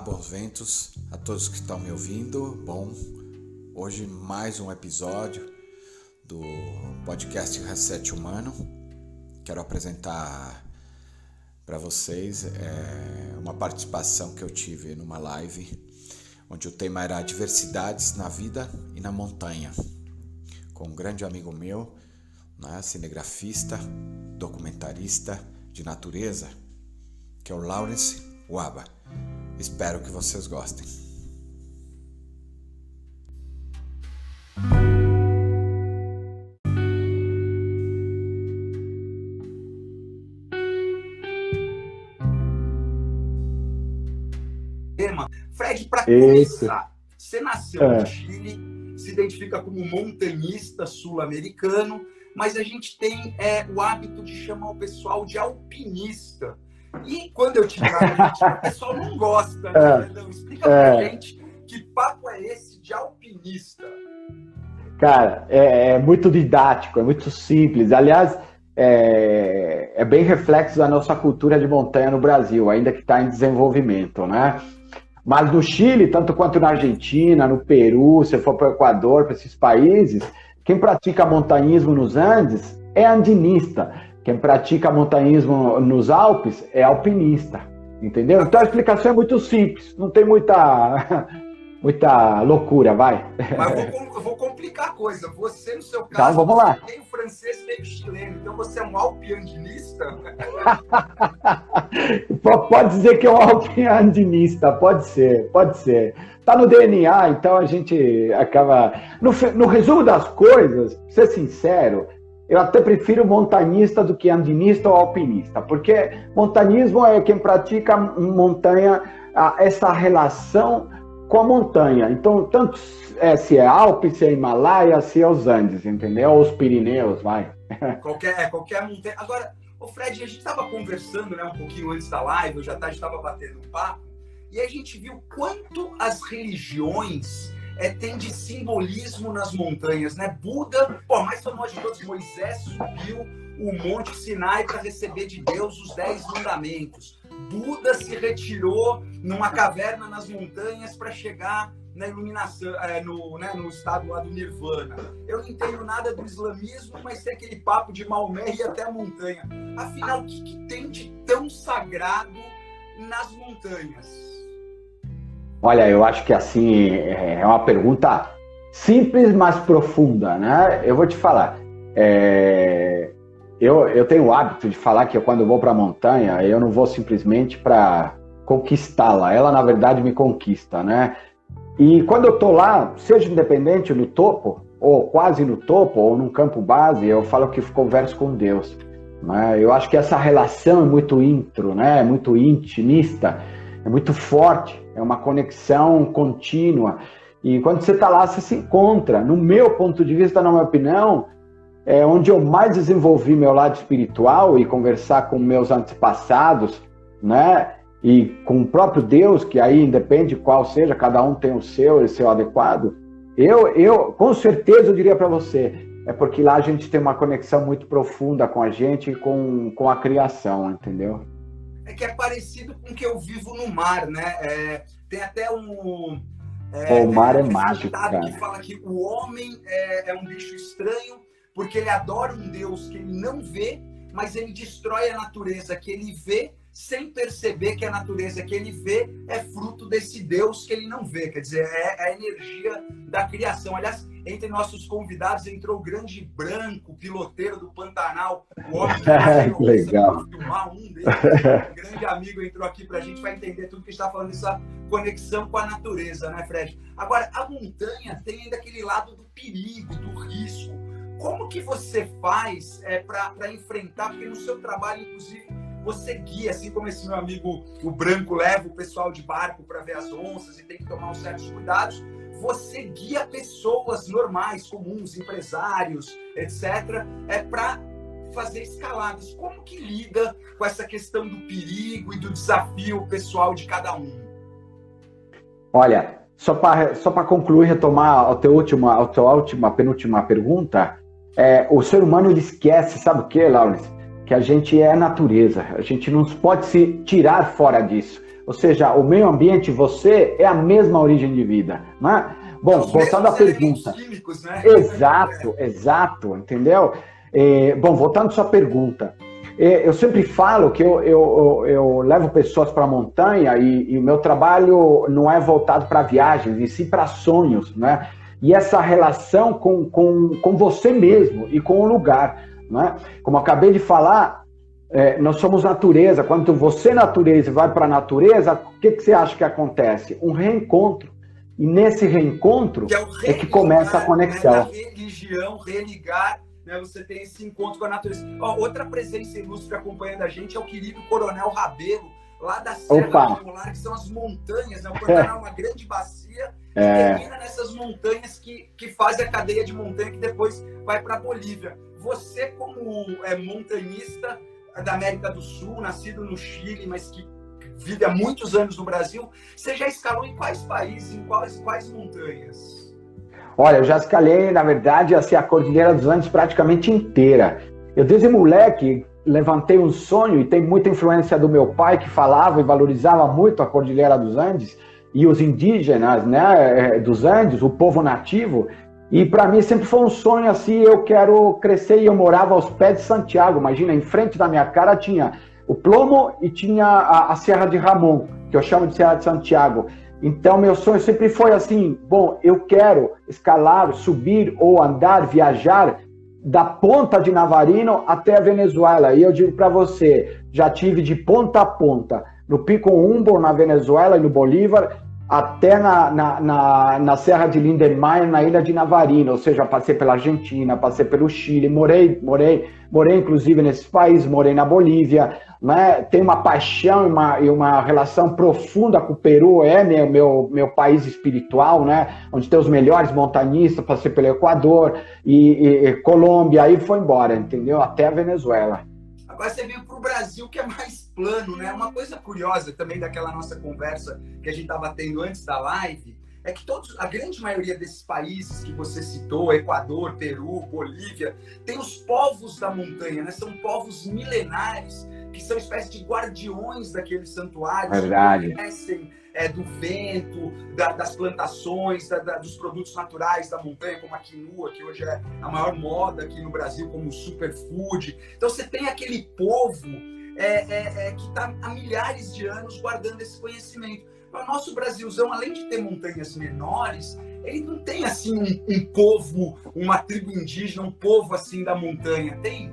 bons ventos a todos que estão me ouvindo. Bom, hoje mais um episódio do podcast Reset Humano. Quero apresentar para vocês uma participação que eu tive numa live, onde o tema era diversidades na vida e na montanha, com um grande amigo meu, cinegrafista, documentarista de natureza, que é o Lawrence Waba. Espero que vocês gostem. Fred, para começar, você nasceu no Chile, se identifica como montanhista sul-americano, mas a gente tem o hábito de chamar o pessoal de alpinista. E quando eu tive lá no Argentina, o pessoal não gosta, né? Então, explica pra gente que papo é esse de alpinista. Cara, é muito didático, é muito simples. Aliás, é bem reflexo da nossa cultura de montanha no Brasil, ainda que está em desenvolvimento, né? Mas no Chile, tanto quanto na Argentina, no Peru, se for para o Equador, para esses países, quem pratica montanhismo nos Andes é andinista. Quem pratica montanhismo nos Alpes é alpinista, entendeu? Então a explicação é muito simples, não tem muita loucura, vai. Mas eu vou complicar a coisa. Você, no seu Então, caso, vamos lá. tem o francês meio chileno, então você é um alpiandinista? Pode dizer que é um alpiandinista, pode ser. Tá no DNA, então a gente acaba... No resumo das coisas, pra ser sincero, eu até prefiro montanhista do que andinista ou alpinista, porque montanismo é quem pratica montanha, essa relação com a montanha. Então, tanto se é Alpes, se é Himalaia, se é os Andes, entendeu? Ou os Pirineus, vai. Qualquer montanha. Agora, Fred, a gente estava conversando, né, um pouquinho antes da live, eu já estava batendo um papo, e a gente viu quanto as religiões tem de simbolismo nas montanhas, né? Buda, mais famoso de todos, Moisés subiu o Monte Sinai para receber de Deus os 10 mandamentos. Buda se retirou numa caverna nas montanhas para chegar na iluminação, no estado lá do Nirvana. Eu não entendo nada do islamismo, mas tem aquele papo de Maomé e até a montanha. Afinal, o que tem de tão sagrado nas montanhas? Olha, eu acho que assim, é uma pergunta simples, mas profunda, né? Eu vou te falar, eu tenho o hábito de falar que quando eu vou para a montanha, eu não vou simplesmente para conquistá-la, ela na verdade me conquista, né? E quando eu tô lá, seja independente no topo, ou quase no topo, ou num campo base, eu falo que converso com Deus, né? Eu acho que essa relação é muito intro, né? É muito intimista, é muito forte, é uma conexão contínua. E quando você está lá, você se encontra. No meu ponto de vista, na minha opinião, é onde eu mais desenvolvi meu lado espiritual e conversar com meus antepassados, né? E com o próprio Deus, que aí independe qual seja, cada um tem o seu adequado. Eu com certeza, eu diria para você, é porque lá a gente tem uma conexão muito profunda com a gente e com a criação, entendeu? Que é parecido com o que eu vivo no mar, né? Tem até o mar é mágico, cara. Que fala que o homem é um bicho estranho porque ele adora um Deus que ele não vê, mas ele destrói a natureza que ele vê sem perceber que a natureza que ele vê é fruto desse Deus que ele não vê. Quer dizer, é a energia da criação. Aliás, entre nossos convidados entrou o grande Branco, piloteiro do Pantanal, o homem que legal. Filmar um deles, um grande amigo entrou aqui para a gente, vai entender tudo que está falando dessa conexão com a natureza, né, Fred? Agora, a montanha tem ainda aquele lado do perigo, do risco. Como que você faz para enfrentar? Porque no seu trabalho, inclusive, você guia, assim como esse meu amigo, o Branco, leva o pessoal de barco para ver as onças e tem que tomar uns certos cuidados. Você guia pessoas normais, comuns, empresários, etc., para fazer escaladas. Como que lida com essa questão do perigo e do desafio pessoal de cada um? Olha, só para concluir, retomar a tua penúltima pergunta, o ser humano ele esquece, sabe o que, Lawrence? Que a gente é natureza, a gente não pode se tirar fora disso. Ou seja, o meio ambiente e você é a mesma origem de vida, né? Bom, voltando à pergunta. Químicos, né? Exato, entendeu? Bom, voltando à sua pergunta. Eu sempre falo que eu levo pessoas para a montanha e o meu trabalho não é voltado para viagens, e sim para sonhos, né? E essa relação com você mesmo e com o lugar, né? Como eu acabei de falar, nós somos natureza. Quando você, natureza, vai para a natureza, o que você acha que acontece? Um reencontro. E nesse reencontro é que começa a conexão. Né? A religião, religar, né? Você tem esse encontro com a natureza. Outra presença ilustre acompanhando a gente é o querido Coronel Rabelo, lá da Serra do Polar, que são as montanhas, né? O Pantanal é uma grande bacia que termina nessas montanhas que fazem a cadeia de montanha que depois vai para a Bolívia. Você, como montanhista da América do Sul, nascido no Chile, mas que vive há muitos anos no Brasil, você já escalou em quais países, em quais montanhas? Olha, eu já escalei, na verdade, assim, a Cordilheira dos Andes praticamente inteira. Eu, desde moleque, levantei um sonho, e tem muita influência do meu pai, que falava e valorizava muito a Cordilheira dos Andes, e os indígenas, né, dos Andes, o povo nativo, e para mim sempre foi um sonho assim, eu quero crescer, e eu morava aos pés de Santiago. Imagina, em frente da minha cara tinha o Plomo e tinha a Serra de Ramon, que eu chamo de Serra de Santiago. Então, meu sonho sempre foi assim, bom, eu quero escalar, subir ou andar, viajar da ponta de Navarino até a Venezuela. E eu digo para você, já tive de ponta a ponta, no Pico Umbo, na Venezuela e no Bolívar, até na Serra de Lindenmayer, na ilha de Navarino. Ou seja, passei pela Argentina, passei pelo Chile, morei inclusive nesses países, morei na Bolívia, né? Tenho uma paixão e uma relação profunda com o Peru, meu país espiritual, né? Onde tem os melhores montanhistas, passei pelo Equador e Colômbia, aí foi embora, entendeu? Até a Venezuela. Agora você veio para o Brasil, que é mais plano, né? Uma coisa curiosa também daquela nossa conversa que a gente estava tendo antes da live, é que a grande maioria desses países que você citou, Equador, Peru, Bolívia, tem os povos da montanha, né? São povos milenares, que são espécies de guardiões daqueles santuários. Verdade. Que conhecem do vento, das plantações, dos produtos naturais da montanha, como a quinua, que hoje é a maior moda aqui no Brasil, como superfood. Então você tem aquele povo que está há milhares de anos guardando esse conhecimento. O nosso Brasilzão, além de ter montanhas menores, ele não tem assim um povo, uma tribo indígena, um povo assim da montanha, tem?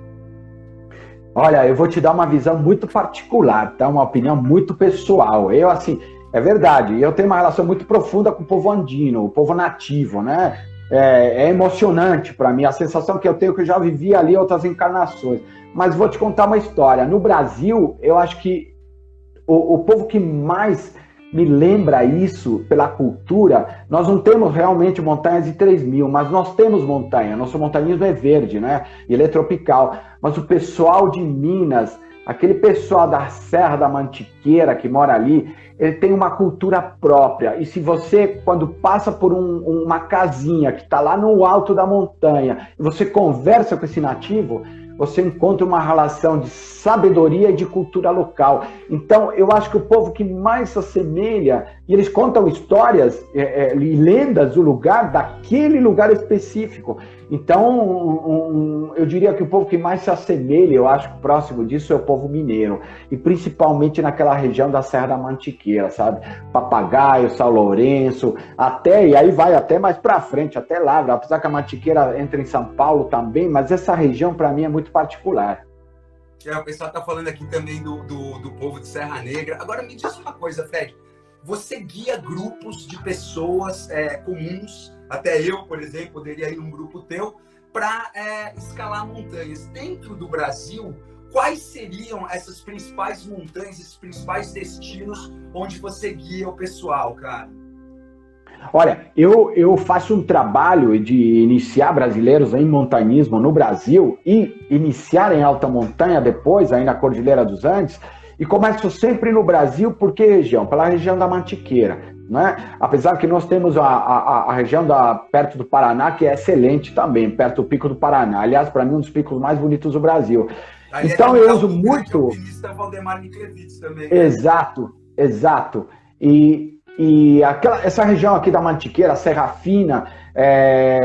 Olha, eu vou te dar uma visão muito particular, tá? Uma opinião muito pessoal. Eu, assim, é verdade, eu tenho uma relação muito profunda com o povo andino, o povo nativo, né? É emocionante para mim, a sensação que eu tenho que eu já vivi ali outras encarnações. Mas vou te contar uma história. No Brasil, eu acho que o povo que mais me lembra isso pela cultura, nós não temos realmente montanhas de 3.000, mas nós temos montanha, nosso montanhismo é verde, né? Ele é tropical, mas o pessoal de Minas, aquele pessoal da Serra da Mantiqueira que mora ali, ele tem uma cultura própria, e se você, quando passa por uma casinha que está lá no alto da montanha, e você conversa com esse nativo, você encontra uma relação de sabedoria e de cultura local. Então, eu acho que o povo que mais se assemelha, e eles contam histórias e lendas do lugar, daquele lugar específico. Então, eu diria que o povo que mais se assemelha, eu acho que próximo disso é o povo mineiro, e principalmente naquela região da Serra da Mantiqueira, sabe? Papagaio, São Lourenço, e aí vai até mais para frente, até lá, apesar que a Mantiqueira entra em São Paulo também, mas essa região para mim é muito particular. O pessoal está falando aqui também do povo de Serra Negra. Agora me diz uma coisa, Fred, você guia grupos de pessoas comuns, até eu, por exemplo, poderia ir num grupo teu, para escalar montanhas. Dentro do Brasil, quais seriam essas principais montanhas, esses principais destinos onde você guia o pessoal, cara? Olha, eu faço um trabalho de iniciar brasileiros em montanhismo no Brasil e iniciar em alta montanha depois, aí na Cordilheira dos Andes, e começo sempre no Brasil, por que região? Pela região da Mantiqueira, né? Apesar que nós temos a região perto do Paraná, que é excelente também, perto do Pico do Paraná. Aliás, para mim, um dos picos mais bonitos do Brasil. Então, eu uso muito... Valdemar Miklevich também. Exato. Exato. Essa região aqui da Mantiqueira, Serra Fina,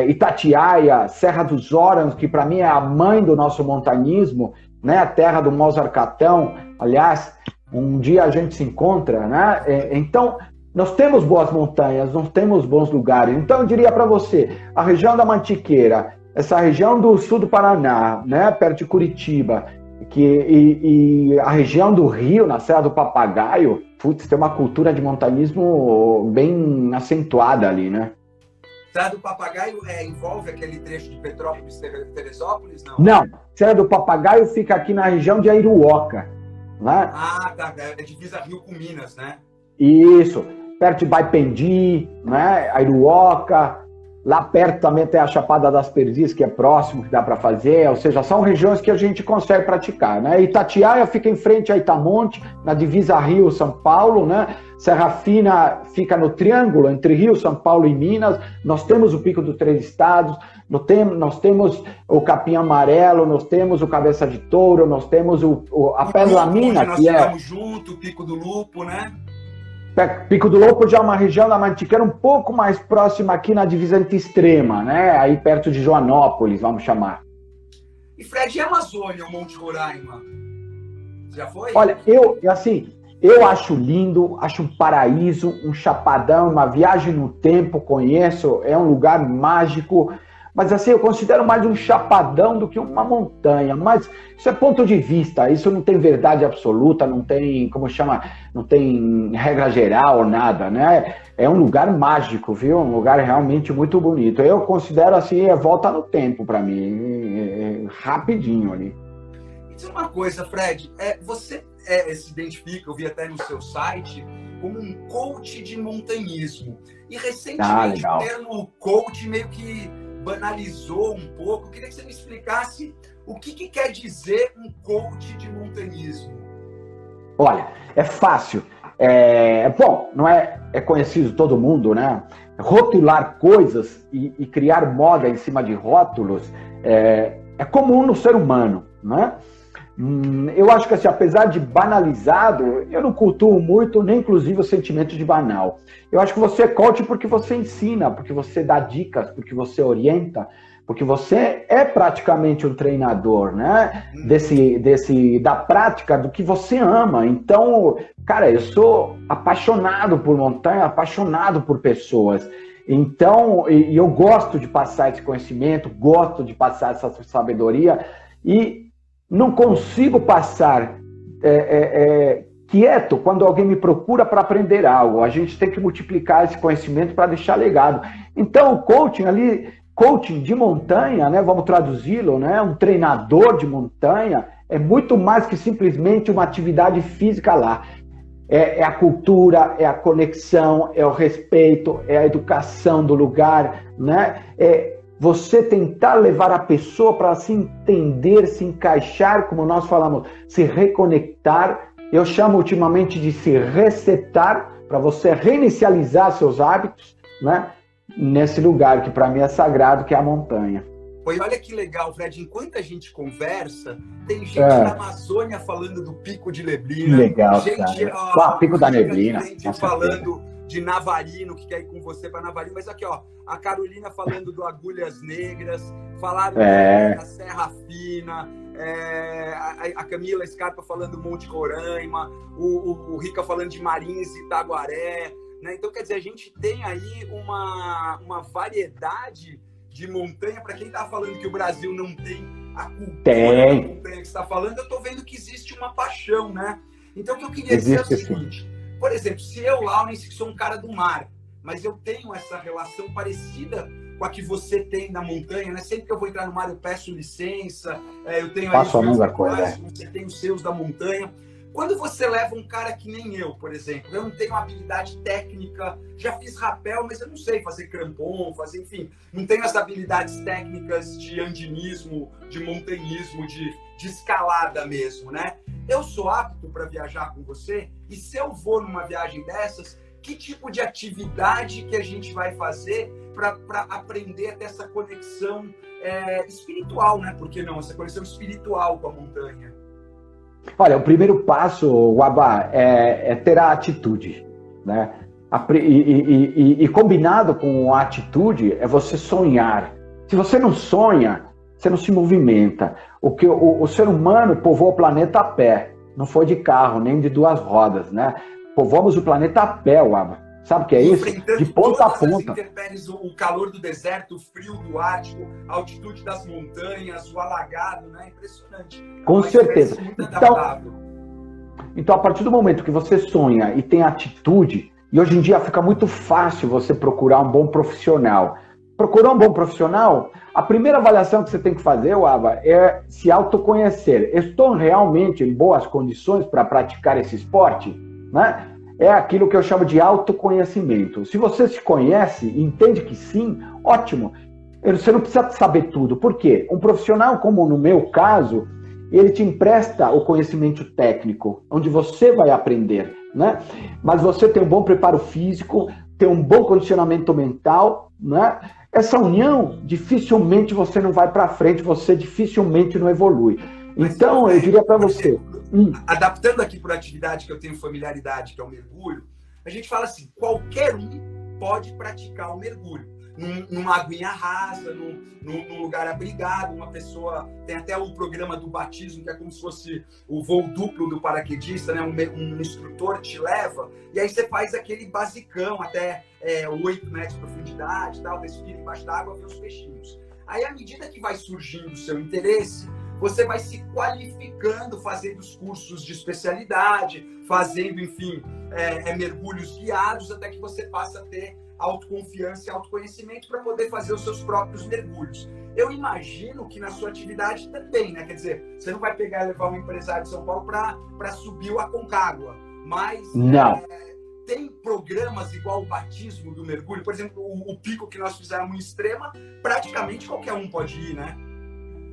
Itatiaia, Serra dos Órgãos, que para mim é a mãe do nosso montanismo, né? A terra do Mozart Catão. Aliás, um dia a gente se encontra, né? Então, nós temos boas montanhas, nós temos bons lugares. Então, eu diria para você, a região da Mantiqueira, essa região do sul do Paraná, né? Perto de Curitiba, e a região do Rio, na Serra do Papagaio, putz, tem uma cultura de montanismo bem acentuada ali, né? Serra do Papagaio envolve aquele trecho de Petrópolis, Teresópolis, não? Não, Serra do Papagaio fica aqui na região de Airuoca, né? Ah, tá, é divisa Rio com Minas, né? Isso, perto de Baipendi, né? Airuoca. Lá perto também tem a Chapada das Perdizes, que é próximo, que dá para fazer. Ou seja, são regiões que a gente consegue praticar, né? Itatiaia fica em frente a Itamonte, na divisa Rio-São Paulo, né? Serra Fina fica no triângulo entre Rio, São Paulo e Minas. Nós temos o Pico dos Três Estados, nós temos o Capim Amarelo, nós temos o Cabeça de Touro, nós temos a Pérola Mina, nós que é... ficamos junto, o Pico do Lupo, né? Pico do Lopo já é uma região da Mantiqueira um pouco mais próxima aqui na divisa extrema, né? Aí perto de Joanópolis, vamos chamar. E Fred, e a Amazônia, o Monte Roraima? Já foi? Olha, eu acho lindo, acho um paraíso, um chapadão, uma viagem no tempo, conheço, é um lugar mágico, mas assim, eu considero mais um chapadão do que uma montanha, mas isso é ponto de vista, isso não tem verdade absoluta, não tem, como chama, não tem regra geral, nada, né? É um lugar mágico, viu? Um lugar realmente muito bonito. Eu considero assim, volta no tempo para mim, rapidinho ali. Diz uma coisa, Fred, você se identifica, eu vi até no seu site, como um coach de montanhismo. E recentemente o termo coach meio que banalizou um pouco. Eu queria que você me explicasse o que quer dizer um coach de montanismo. Olha, é fácil. Bom, não é conhecido todo mundo, né? Rotular coisas e criar moda em cima de rótulos é comum no ser humano, né? Eu acho que, assim, apesar de banalizado, eu não cultuo muito, nem inclusive o sentimento de banal. Eu acho que você é coach porque você ensina, porque você dá dicas, porque você orienta, porque você é praticamente um treinador, né? Da prática, do que você ama. Então, cara, eu sou apaixonado por montanha, apaixonado por pessoas. Então, e eu gosto de passar esse conhecimento, gosto de passar essa sabedoria e não consigo passar quieto quando alguém me procura para aprender algo. A gente tem que multiplicar esse conhecimento para deixar legado. Então, o coaching de montanha, né, vamos traduzi-lo, né, um treinador de montanha, é muito mais que simplesmente uma atividade física lá. É a cultura, é a conexão, é o respeito, é a educação do lugar, né? Você tentar levar a pessoa para se entender, se encaixar, como nós falamos, se reconectar. Eu chamo ultimamente de se resetar, para você reinicializar seus hábitos, né? Nesse lugar que para mim é sagrado, que é a montanha. Oi, olha que legal, Fred. Enquanto a gente conversa, tem gente da Amazônia falando do Pico de Neblina. Que legal, gente, cara. Pico da Neblina. Gente falando de Navarino, que quer ir com você para Navarino. Mas aqui, ó, a Carolina falando do Agulhas Negras, falaram da Serra Fina, a Camila Scarpa falando do Monte Roraima, o Rica falando de Marins e Itaguaré, né? Então, quer dizer, a gente tem aí uma variedade de montanha. Para quem está falando que o Brasil não tem a cultura da montanha que está falando, eu estou vendo que existe uma paixão, né? Então, o que eu queria dizer é o seguinte: por exemplo, se eu, Laurence, que sou um cara do mar, mas eu tenho essa relação parecida com a que você tem na montanha, né? Sempre que eu vou entrar no mar, eu peço licença, eu tenho aí Faço a mesma coisa, você tem os seus da montanha. Quando você leva um cara que nem eu, por exemplo, eu não tenho habilidade técnica, já fiz rapel, mas eu não sei fazer crampon, enfim, não tenho as habilidades técnicas de andinismo, de montanhismo, de escalada mesmo, né? Eu sou apto para viajar com você, e se eu vou numa viagem dessas, que tipo de atividade que a gente vai fazer para aprender a ter essa conexão espiritual, né? Por que não? Essa conexão espiritual com a montanha. Olha, o primeiro passo, Waba, é ter a atitude, né? E combinado com a atitude é você sonhar. Se você não sonha, você não se movimenta. O ser humano povoou o planeta a pé, não foi de carro, nem de 2 rodas, né? Povoamos o planeta a pé, Waba. Sabe o que é isso? De ponta a ponta. Intempéries, o calor do deserto, o frio do Ártico, a altitude das montanhas, o alagado, né? Impressionante. Com certeza. Então, a partir do momento que você sonha e tem atitude, e hoje em dia fica muito fácil você procurar um bom profissional. Procurar um bom profissional, a primeira avaliação que você tem que fazer, Waba, é se autoconhecer. Estou realmente em boas condições para praticar esse esporte? Né? É aquilo que eu chamo de autoconhecimento. Se você se conhece e entende que sim, ótimo. Você não precisa saber tudo. Por quê? Um profissional, como no meu caso, ele te empresta o conhecimento técnico, onde você vai aprender, né? Mas você tem um bom preparo físico, tem um bom condicionamento mental, né? Essa união, dificilmente você não vai para frente, você dificilmente não evolui. Então, eu diria para você... Adaptando aqui para a atividade que eu tenho familiaridade, que é o mergulho, a gente fala assim, qualquer um pode praticar o mergulho. Numa aguinha rasa, num lugar abrigado, uma pessoa... Tem até o programa do batismo, que é como se fosse o voo duplo do paraquedista, né? Um instrutor te leva, e aí você faz aquele basicão, até 8 metros de profundidade, tal, respira embaixo da água, vê os peixinhos. Aí, à medida que vai surgindo o seu interesse, você vai se qualificando, fazendo os cursos de especialidade, fazendo, enfim, mergulhos guiados, até que você passa a ter autoconfiança e autoconhecimento para poder fazer os seus próprios mergulhos. Eu imagino que na sua atividade também, né? Quer dizer, você não vai pegar e levar um empresário de São Paulo para subir o Aconcagua, mas tem programas igual o batismo do mergulho. Por exemplo, o pico que nós fizemos em Extrema, praticamente qualquer um pode ir, né?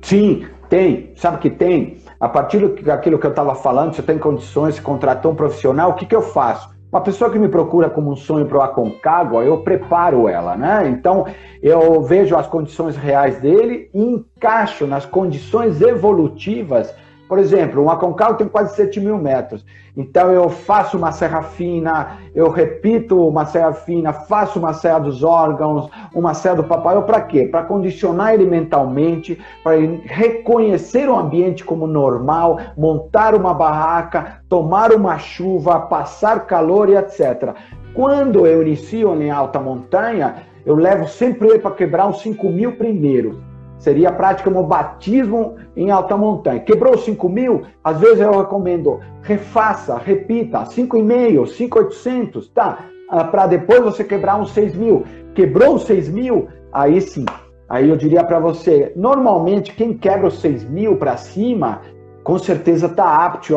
Sim, tem. Sabe que tem? A partir daquilo que eu estava falando, se eu tenho condições, se contratou um profissional, o que eu faço? Uma pessoa que me procura como um sonho para o Aconcagua, eu preparo ela, né? Então, eu vejo as condições reais dele e encaixo nas condições evolutivas. Por exemplo, um Aconcagua tem quase 7.000 metros. Então, eu faço uma serra fina, eu repito uma serra fina, faço uma serra dos órgãos, uma serra do Papagaio. Para quê? Para condicionar ele mentalmente, para ele reconhecer o ambiente como normal, montar uma barraca, tomar uma chuva, passar calor e etc. Quando eu inicio em alta montanha, eu levo sempre ele para quebrar os 5.000 primeiros. Seria a prática como batismo em alta montanha. Quebrou os 5.000, às vezes eu recomendo, refaça, repita, 5.500, 5.800, tá? Para depois você quebrar uns 6.000. Quebrou os 6.000, aí sim. Aí eu diria para você, normalmente quem quebra os 6.000 para cima, com certeza está apto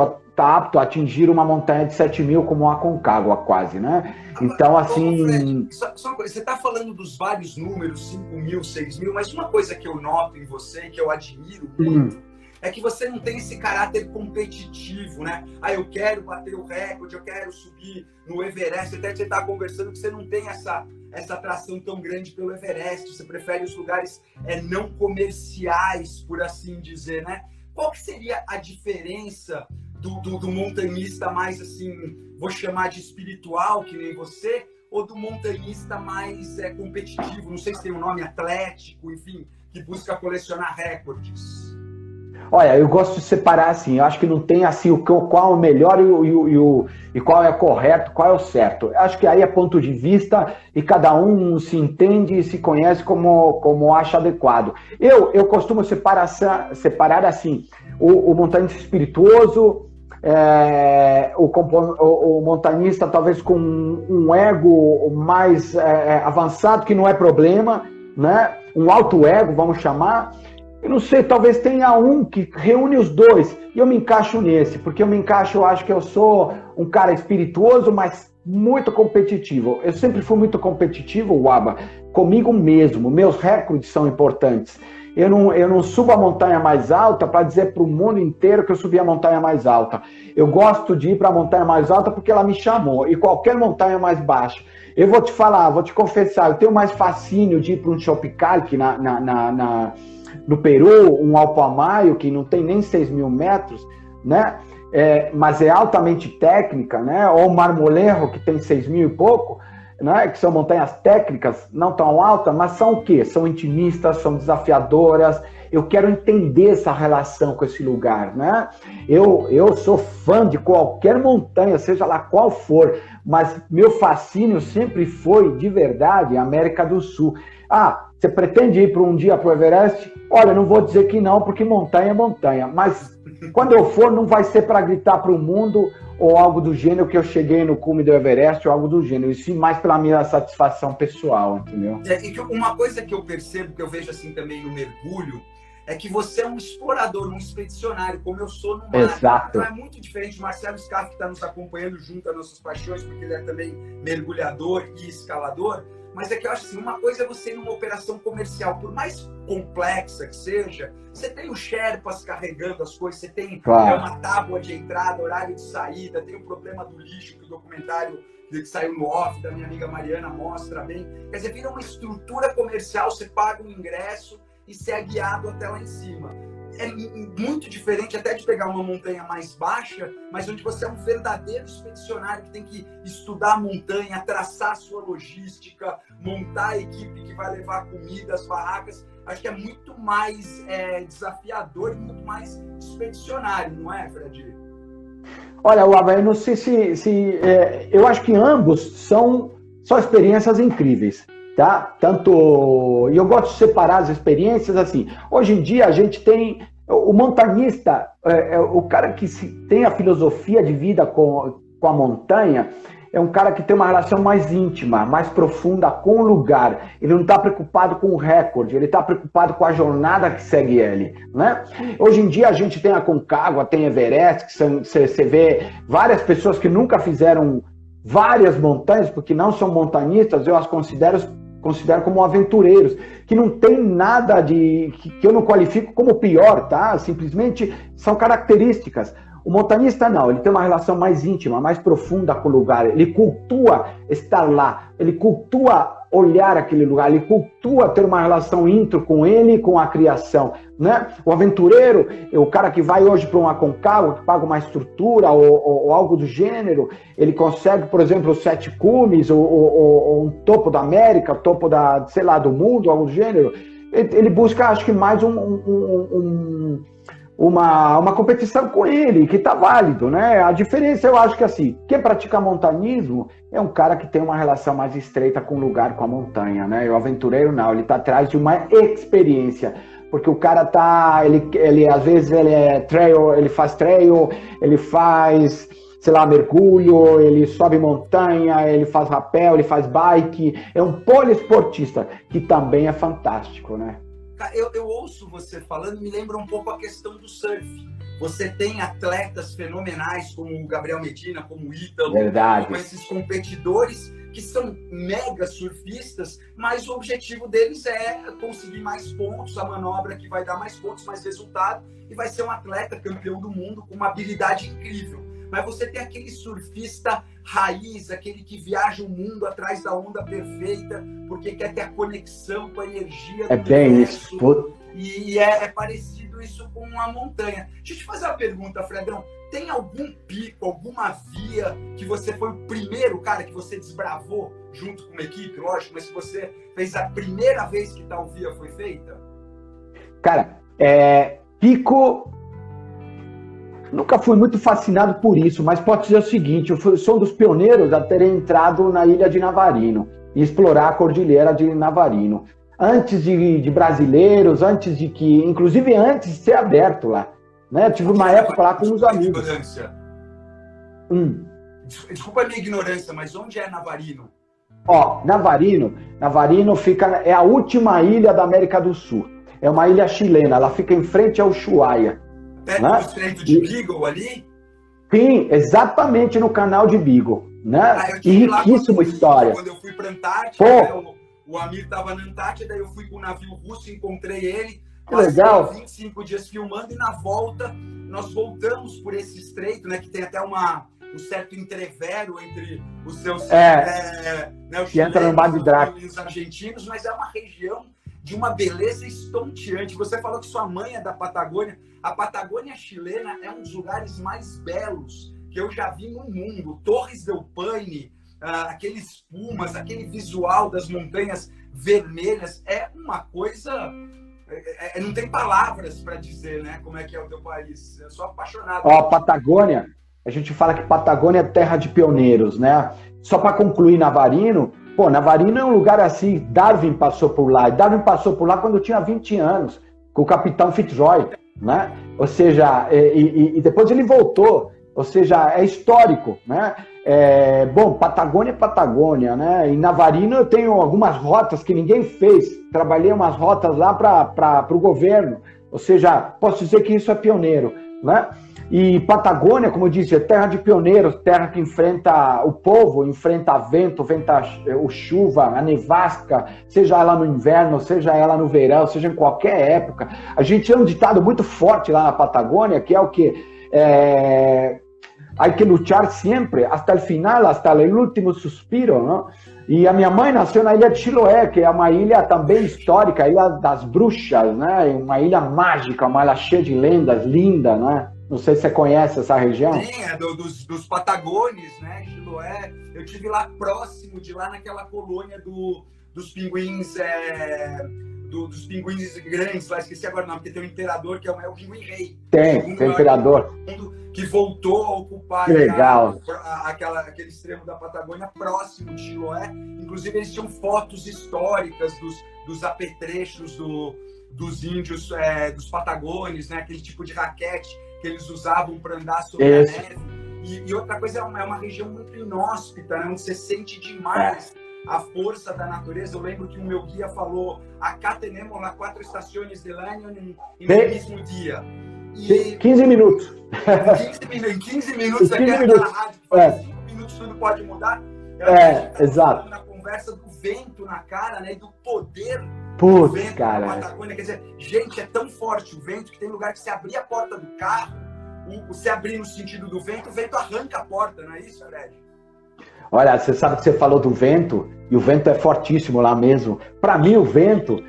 a atingir uma montanha de 7.000 como a Aconcagua quase, né? Então, assim... Fred, só uma coisa, você está falando dos vários números, 5.000, 6.000, mas uma coisa que eu noto em você, que eu admiro muito, é que você não tem esse caráter competitivo, né? Eu quero bater o recorde, eu quero subir no Everest, até que você está conversando que você não tem essa atração tão grande pelo Everest, você prefere os lugares não comerciais, por assim dizer, né? Qual que seria a diferença do montanhista mais, assim, vou chamar de espiritual, que nem você, ou do montanhista mais competitivo, não sei se tem um nome, atlético, enfim, que busca colecionar recordes? Olha, eu gosto de separar assim, eu acho que não tem assim qual é o melhor e qual é o correto, qual é o certo. Eu acho que aí é ponto de vista e cada um se entende e se conhece como acha adequado. Eu costumo separar assim, o montanhista espirituoso, o montanhista talvez com um ego mais avançado, que não é problema, né? Um alto ego, vamos chamar. Eu não sei, talvez tenha um que reúne os dois, e eu me encaixo nesse, porque eu acho que eu sou um cara espirituoso, mas muito competitivo. Eu sempre fui muito competitivo, Waba, comigo mesmo. Meus recordes são importantes. Eu não subo a montanha mais alta para dizer para o mundo inteiro que eu subi a montanha mais alta. Eu gosto de ir para a montanha mais alta porque ela me chamou, e qualquer montanha mais baixa. Eu vou te falar, vou te confessar, eu tenho mais fascínio de ir para um Chopicalque no Peru, um Alto Amayo, que não tem nem 6.000 metros, né? mas é altamente técnica, né? Ou Marmolejo, que tem 6.000 e pouco, né? Que são montanhas técnicas, não tão altas, mas são o quê? São intimistas, são desafiadoras. Eu quero entender essa relação com esse lugar, né? Eu sou fã de qualquer montanha, seja lá qual for, mas meu fascínio sempre foi, de verdade, a América do Sul. Ah, você pretende ir um dia para o Everest? Olha, não vou dizer que não, porque montanha é montanha, mas quando eu for, não vai ser para gritar para o mundo ou algo do gênero que eu cheguei no cume do Everest ou algo do gênero, e sim mais pela minha satisfação pessoal, entendeu? E uma coisa que eu percebo, que eu vejo assim também no mergulho, é que você é um explorador, um expedicionário, como eu sou no mar. Exato. Então é muito diferente. O Marcelo Scaff, que está nos acompanhando junto às nossas paixões, porque ele é também mergulhador e escalador. Mas é que eu acho assim, uma coisa é você ir numa operação comercial, por mais complexa que seja, você tem os Sherpas carregando as coisas, você tem uma tábua de entrada, horário de saída, tem o problema do lixo, que o documentário que saiu no off da minha amiga Mariana mostra bem. Quer dizer, vira uma estrutura comercial, você paga um ingresso e ser guiado até lá em cima. É muito diferente até de pegar uma montanha mais baixa, mas onde você é um verdadeiro expedicionário que tem que estudar a montanha, traçar a sua logística, montar a equipe que vai levar a comida, as barracas. Acho que é muito mais desafiador e muito mais expedicionário, não é, Fred? Olha, Wava, eu não sei se eu acho que ambos são experiências incríveis. Tá? E eu gosto de separar as experiências assim. Hoje em dia a gente tem o montanhista, o cara que tem a filosofia de vida com a montanha, é um cara que tem uma relação mais íntima, mais profunda com o lugar. Ele não está preocupado com o recorde, ele está preocupado com a jornada que segue ele, né? Hoje em dia a gente tem a Concagua, tem Everest, que você vê várias pessoas que nunca fizeram várias montanhas, porque não são montanhistas, eu as considero como aventureiros, que não tem nada que eu não qualifico como pior, tá? Simplesmente são características. O montanhista não, ele tem uma relação mais íntima, mais profunda com o lugar, ele cultua estar lá, ele cultua olhar aquele lugar, ele cultua ter uma relação íntimo com ele e com a criação, né? O aventureiro, o cara que vai hoje para uma Aconcagua, que paga uma estrutura ou algo do gênero, ele consegue, por exemplo, os 7 cumes, ou um topo da América, topo do mundo, algo do gênero, ele busca, acho que mais uma competição com ele, que está válido, né? A diferença, eu acho que assim, quem pratica montanhismo é um cara que tem uma relação mais estreita com o lugar, com a montanha, né? E o aventureiro não, ele está atrás de uma experiência, porque o cara ele às vezes ele faz trail, ele faz, sei lá, mergulho, ele sobe montanha, ele faz rapel, ele faz bike, é um poliesportista, que também é fantástico, né? Eu ouço você falando, me lembra um pouco a questão do surf. Você tem atletas fenomenais como o Gabriel Medina, como o Ítalo, como esses competidores que são mega surfistas, mas o objetivo deles é conseguir mais pontos, a manobra que vai dar mais pontos, mais resultado, e vai ser um atleta campeão do mundo com uma habilidade incrível. Mas você tem aquele surfista raiz, aquele que viaja o mundo atrás da onda perfeita, porque quer ter a conexão com a energia do universo. Isso. E é parecido isso com a montanha. Deixa eu te fazer uma pergunta, Fredão. Tem algum pico, alguma via que você foi o primeiro cara que você desbravou junto com uma equipe, lógico, mas que você fez a primeira vez que tal via foi feita? Cara, pico... Nunca fui muito fascinado por isso, mas pode dizer o seguinte, eu sou um dos pioneiros a ter entrado na ilha de Navarino e explorar a cordilheira de Navarino. Antes de brasileiros, inclusive antes de ser aberto lá. Né? Eu tive uma época lá com uns amigos. Desculpa a minha ignorância, mas onde é Navarino? Navarino é a última ilha da América do Sul. É uma ilha chilena, ela fica em frente ao Ushuaia. Perto do Estreito de Beagle ali? Sim, exatamente no canal de Beagle, né? E riquíssima história. Quando eu fui para a Antártida, o Amir estava na Antártida, eu fui com o navio russo, encontrei ele, legal. 25 dias filmando, e na volta nós voltamos por esse estreito, né? Que tem até um certo entrevero entre os seus que entra no Bar de Draco e os argentinos, mas é uma região de uma beleza estonteante. Você falou que sua mãe é da Patagônia. A Patagônia chilena é um dos lugares mais belos que eu já vi no mundo. Torres del Paine, aqueles pumas, aquele visual das montanhas vermelhas, é uma coisa... não tem palavras para dizer, né? Como é que é o teu país. Eu sou apaixonado. Ó, Patagônia, a gente fala que Patagônia é terra de pioneiros, né? Só para concluir Navarino, Navarino é um lugar assim, Darwin passou por lá. E Darwin passou por lá quando tinha 20 anos, com o capitão Fitzroy, né? Ou seja, e depois ele voltou. Ou seja, é histórico, né? Patagônia é Patagônia, né? Em Navarino eu tenho algumas rotas que ninguém fez. Trabalhei umas rotas lá para o governo. Ou seja, posso dizer que isso é pioneiro, né? E Patagônia, como eu disse, é terra de pioneiros, terra que enfrenta o povo, enfrenta vento, o chuva, a nevasca, seja ela no inverno, seja ela no verão, seja em qualquer época. A gente tem um ditado muito forte lá na Patagônia, que é o quê? Hay que luchar siempre, hasta el final, hasta el último suspiro, não? E a minha mãe nasceu na ilha de Chiloé, que é uma ilha também histórica, a Ilha das Bruxas, né? Uma ilha mágica, uma ilha cheia de lendas, linda, né? Não sei se você conhece essa região. Sim, dos Patagônios, né? Chiloé. Eu estive lá próximo de lá naquela colônia dos pinguins, dos pinguins grandes, lá esqueci agora o nome, porque tem um imperador que é o pinguim rei. Tem imperador. Que voltou a ocupar aquele extremo da Patagônia próximo de Chiloé. Inclusive, eles tinham fotos históricas dos apetrechos dos índios, dos Patagônios, né? Aquele tipo de raquete que eles usavam para andar sobre a neve. E outra coisa, é uma região muito inóspita, né? Onde você sente demais a força da natureza. Eu lembro que o meu guia falou: acá tenemos las 4 estaciones del año en el mesmo dia. E 15 minutos. Em 15 minutos, aquela rádio que faz 5 minutos tudo pode mudar. Exato. Na conversa do vento na cara, né? E do poder do vento cara. na Patagônia. Quer dizer, gente, é tão forte o vento que tem lugar que você abrir a porta do carro, você abrir no sentido do vento, o vento arranca a porta, não é isso, Fred? Olha, você sabe que você falou do vento, e o vento é fortíssimo lá mesmo. Para mim, o vento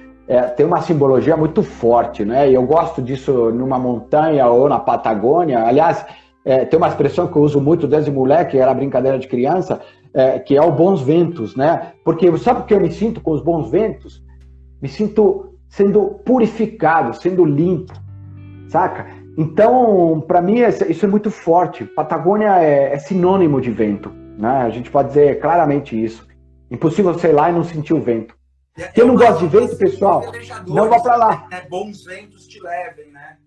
tem uma simbologia muito forte, né? E eu gosto disso numa montanha ou na Patagônia. Aliás, tem uma expressão que eu uso muito desde moleque, era brincadeira de criança, que é o bons ventos, né? Porque sabe por que eu me sinto com os bons ventos? Me sinto sendo purificado, sendo limpo, saca? Então, para mim, isso é muito forte. Patagônia é sinônimo de vento, né? A gente pode dizer claramente isso. Impossível você ir lá e não sentir o vento. Quem não gosta de vento, pessoal, não vá para lá. Bons ventos te levem, né?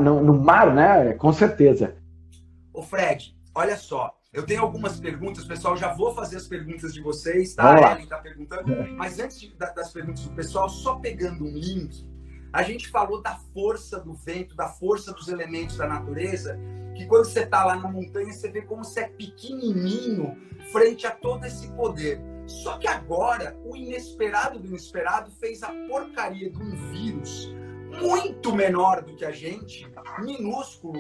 No mar, né? Com certeza. Ô Fred, olha só, eu tenho algumas perguntas, pessoal, já vou fazer as perguntas de vocês, tá? Vamos lá. A Ellen tá perguntando, mas antes das perguntas do pessoal, só pegando um link, a gente falou da força do vento, da força dos elementos da natureza, que quando você tá lá na montanha, você vê como você é pequenininho frente a todo esse poder. Só que agora, o inesperado do inesperado fez a porcaria de um vírus muito menor do que a gente, minúsculo,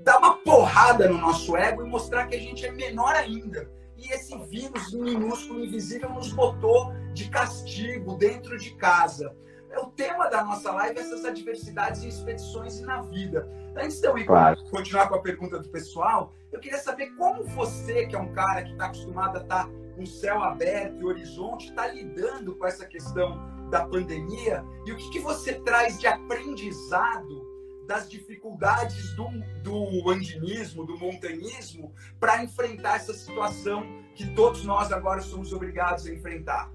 dar uma porrada no nosso ego e mostrar que a gente é menor ainda. E esse vírus minúsculo, invisível, nos botou de castigo dentro de casa. O tema da nossa live é essas adversidades em expedições e na vida. Antes de eu ir continuar com a pergunta do pessoal, eu queria saber como você, que é um cara que está acostumado a estar com o céu aberto e horizonte, está lidando com essa questão da pandemia e o que você traz de aprendizado das dificuldades do andinismo, do montanhismo, para enfrentar essa situação que todos nós agora somos obrigados a enfrentar.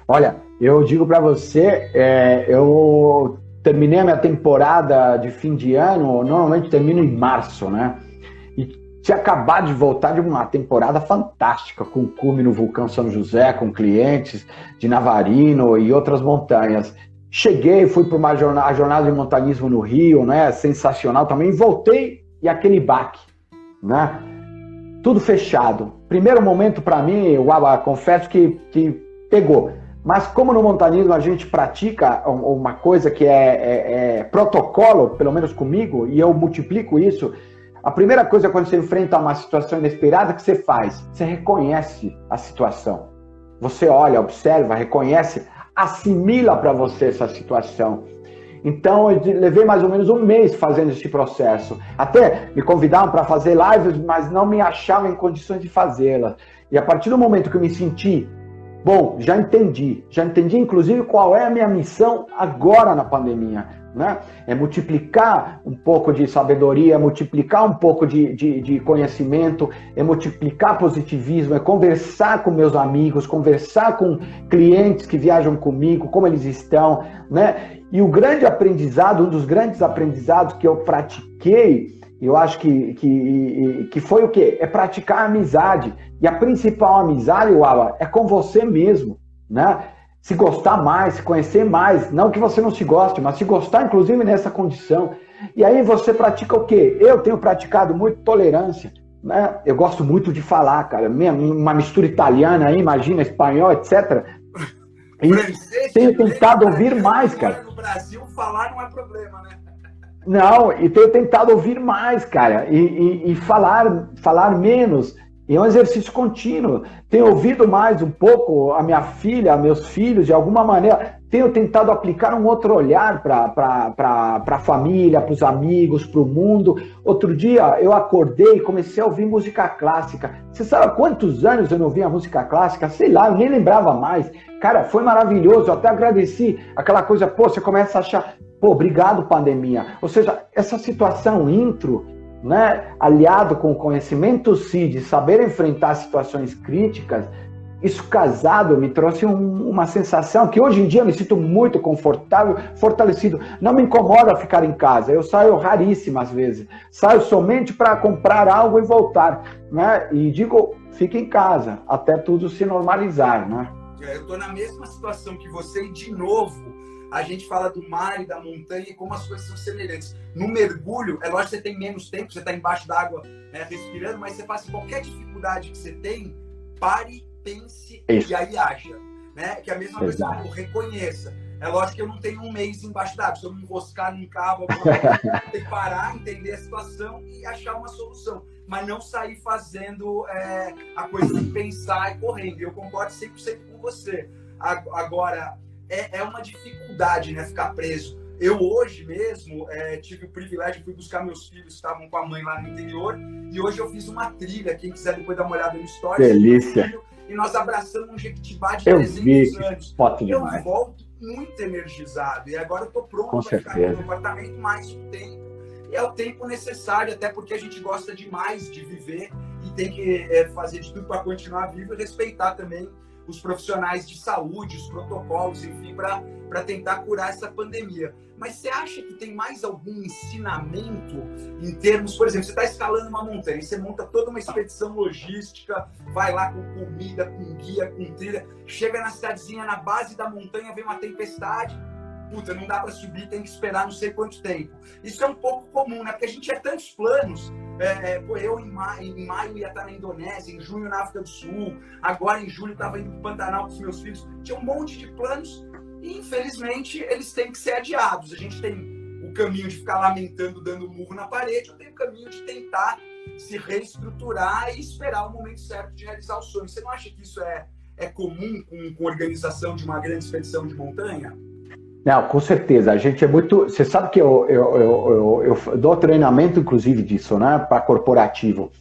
Olha, eu digo para você, eu terminei a minha temporada de fim de ano, normalmente termino em março, né? E tinha acabado de voltar de uma temporada fantástica, com cume no Vulcão São José, com clientes de Navarino e outras montanhas. Cheguei, fui para uma jornada de montanismo no Rio, né? Sensacional também. Voltei e aquele baque, né? Tudo fechado. Primeiro momento para mim, confesso que pegou. Mas como no montanismo a gente pratica uma coisa que é protocolo, pelo menos comigo, e eu multiplico isso, a primeira coisa quando você enfrenta uma situação inesperada, que você faz? Você reconhece a situação. você olha, observa, reconhece, assimila para você essa situação. Então, eu levei mais ou menos um mês fazendo esse processo. Até me convidavam para fazer lives, mas não me achavam em condições de fazê-las. E a partir do momento que eu me senti, bom, já entendi inclusive qual é a minha missão agora na pandemia, né? É multiplicar um pouco de sabedoria, é multiplicar um pouco de conhecimento, é multiplicar positivismo, é conversar com meus amigos, conversar com clientes que viajam comigo, como eles estão, né? E o grande aprendizado, um dos grandes aprendizados que eu pratiquei, eu acho que foi o quê? É praticar a amizade. E a principal amizade, Uala, é com você mesmo, né? Se gostar mais, se conhecer mais. Não que você não se goste, mas se gostar, inclusive, nessa condição. E aí você pratica o quê? Eu tenho praticado muito tolerância, né? Eu gosto muito de falar, cara. Uma mistura italiana aí, imagina, espanhol, etc. E tenho tentado ouvir mais, cara. No Brasil, falar não é problema, né? Não, e tenho tentado ouvir mais, cara, e falar menos. E é um exercício contínuo. Tenho ouvido mais um pouco a minha filha, meus filhos, de alguma maneira. Tenho tentado aplicar um outro olhar para a família, para os amigos, para o mundo. Outro dia eu acordei e comecei a ouvir música clássica. Você sabe há quantos anos eu não ouvia música clássica? Sei lá, eu nem lembrava mais. Cara, foi maravilhoso. Eu até agradeci aquela coisa, pô, você começa a achar, pô, obrigado pandemia. Ou seja, essa situação intro, né, aliado com o conhecimento de saber enfrentar situações críticas, isso casado me trouxe uma sensação que hoje em dia eu me sinto muito confortável, fortalecido. Não me incomoda ficar em casa, eu saio raríssimas vezes, saio somente para comprar algo e voltar, né? E digo, fique em casa, até tudo se normalizar, né? Eu estou na mesma situação que você e, de novo, a gente fala do mar e da montanha e como as coisas são semelhantes. No mergulho, é lógico que você tem menos tempo, você está embaixo d'água respirando, mas você passa qualquer dificuldade que você tem, pare, pense e aí aja. Né? Que é a mesma coisa que eu reconheça. É lógico que eu não tenho um mês embaixo d'água. Se eu me enroscar num cabo, eu tenho que parar, entender a situação e achar uma solução. Mas não sair fazendo a coisa sem pensar e correndo. Eu concordo 100% com você. Agora, é uma dificuldade, né, ficar preso. Eu hoje mesmo tive o privilégio, fui buscar meus filhos que estavam com a mãe lá no interior, e hoje eu fiz uma trilha, quem quiser depois dar uma olhada no stories. Delícia! E nós abraçamos um jequitibá de 300 anos. Eu volto muito energizado, e agora eu tô pronto para ficar aqui no apartamento mais um tempo. E é o tempo necessário, até porque a gente gosta demais de viver e tem que fazer de tudo para continuar vivo e respeitar também os profissionais de saúde, os protocolos, enfim, para tentar curar essa pandemia. Mas você acha que tem mais algum ensinamento em termos, por exemplo, você está escalando uma montanha, você monta toda uma expedição logística, vai lá com comida, com guia, com trilha, chega na cidadezinha, na base da montanha, vem uma tempestade, puta, não dá para subir, tem que esperar não sei quanto tempo. Isso é um pouco comum, né? Porque a gente tinha tantos planos. Eu em maio ia estar na Indonésia, em junho na África do Sul, agora em julho estava indo para o Pantanal com os meus filhos. Tinha um monte de planos e, infelizmente, eles têm que ser adiados. A gente tem o caminho de ficar lamentando, dando murro na parede, eu tenho o caminho de tentar se reestruturar e esperar o momento certo de realizar o sonho. Você não acha que isso é comum com a organização de uma grande expedição de montanha? Não, com certeza. A gente é muito... Você sabe que eu dou treinamento, inclusive, disso, né? Para corporativo.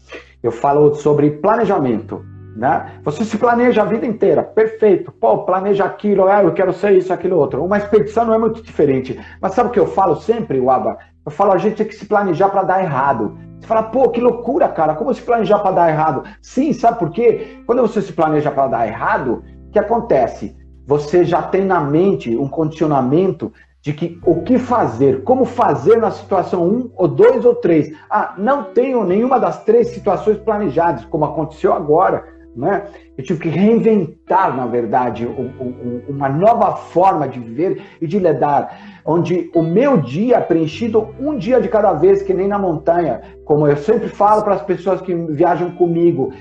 Eu falo sobre planejamento, né? Você se planeja a vida inteira, perfeito. Pô, planeja aquilo, eu quero ser isso, aquilo, outro. Uma expedição não é muito diferente. Mas sabe o que eu falo sempre, Waba? Eu falo, a gente tem que se planejar para dar errado. Você fala, pô, que loucura, cara. Como se planejar para dar errado? Sim, sabe por quê? Quando você se planeja para dar errado, o que acontece? Você já tem na mente um condicionamento de que o que fazer, como fazer na situação 1, ou 2 ou 3. Não tenho nenhuma das 3 situações planejadas, como aconteceu agora, né? Eu tive que reinventar, na verdade, uma nova forma de viver e de lidar, onde o meu dia é preenchido um dia de cada vez, que nem na montanha. Como eu sempre falo para as pessoas que viajam comigo,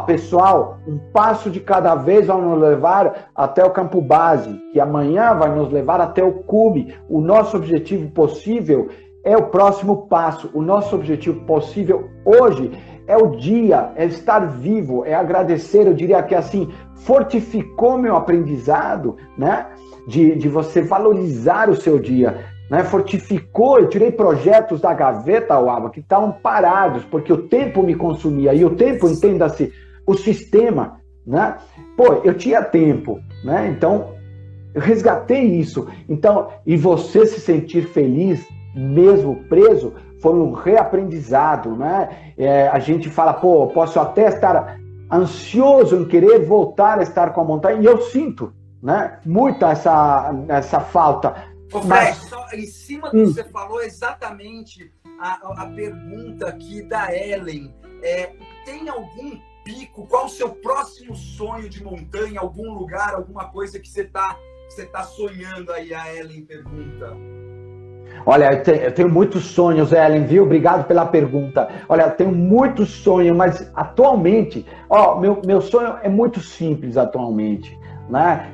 pessoal, um passo de cada vez vai nos levar até o campo base, que amanhã vai nos levar até o cume. O nosso objetivo possível é o próximo passo. O nosso objetivo possível hoje é o dia, é estar vivo, é agradecer. Eu diria que assim, fortificou meu aprendizado, né? De você valorizar o seu dia, né? Fortificou, eu tirei projetos da gaveta, Uaba, que estavam parados, porque o tempo me consumia, e o tempo, entenda-se, o sistema, né? Pô, eu tinha tempo, né? Então, eu resgatei isso. Então, e você se sentir feliz, mesmo preso, foi um reaprendizado, né? A gente fala, pô, posso até estar ansioso em querer voltar a estar com a montanha, e eu sinto, né? Muita essa falta. Ô, Fred, só em cima do que você falou, exatamente a pergunta aqui da Ellen. Tem algum pico? Qual o seu próximo sonho de montanha? Algum lugar, alguma coisa que você tá sonhando aí? A Ellen pergunta. Olha, eu tenho muitos sonhos, Ellen, viu? Obrigado pela pergunta. Olha, eu tenho muitos sonhos, mas atualmente, meu sonho é muito simples atualmente, né?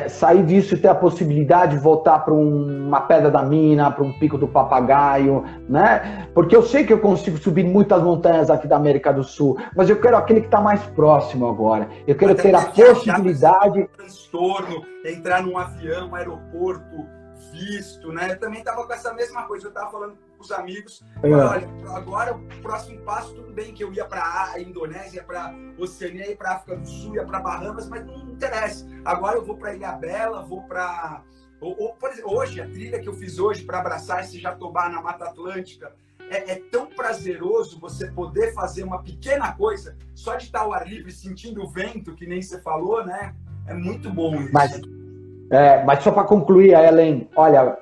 Sair disso e ter a possibilidade de voltar para uma Pedra da Mina, para um Pico do Papagaio, né? Porque eu sei que eu consigo subir muitas montanhas aqui da América do Sul, mas eu quero aquele que está mais próximo agora. Eu quero ter a possibilidade... Transtorno, entrar num avião, um aeroporto, visto, né? Eu também estava com essa mesma coisa, eu estava falando com os amigos, olha, agora o próximo passo, tudo bem que eu ia para a Indonésia, para Oceania, ia para África do Sul, ia para Bahamas, mas não interessa. Agora eu vou para Ilhabela, vou para... Por exemplo, hoje, a trilha que eu fiz hoje para abraçar esse jatobá na Mata Atlântica, é tão prazeroso você poder fazer uma pequena coisa, só de estar ao ar livre, sentindo o vento, que nem você falou, né? É muito bom isso. Mas só para concluir, Ellen, olha,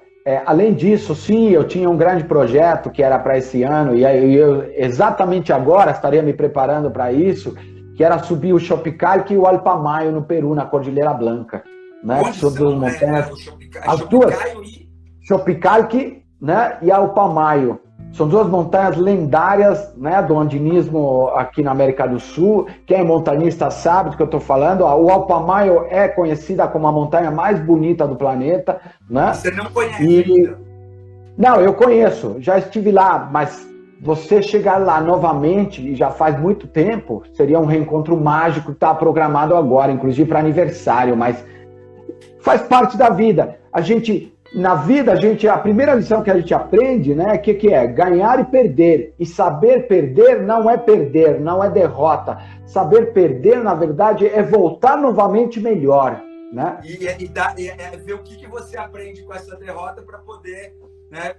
além disso, sim, eu tinha um grande projeto que era para esse ano, e eu exatamente agora estaria me preparando para isso, que era subir o Chopicalque e o Alpamayo no Peru, na Cordilheira Blanca. Né? Onde são, duas montanhas, as duas, Chopicalque, né, e Alpamayo. São duas montanhas lendárias, né, do andinismo aqui na América do Sul. Quem é montanhista sabe do que eu estou falando. O Alpamayo é conhecida como a montanha mais bonita do planeta. Né? Você não conhece ainda? Não, eu conheço, já estive lá, mas você chegar lá novamente, e já faz muito tempo, seria um reencontro mágico que está programado agora, inclusive para aniversário, mas faz parte da vida. Na vida, a primeira lição que a gente aprende, né, que é ganhar e perder. E saber perder, não é derrota. Saber perder, na verdade, é voltar novamente melhor. Né? E ver o que você aprende com essa derrota para poder, né,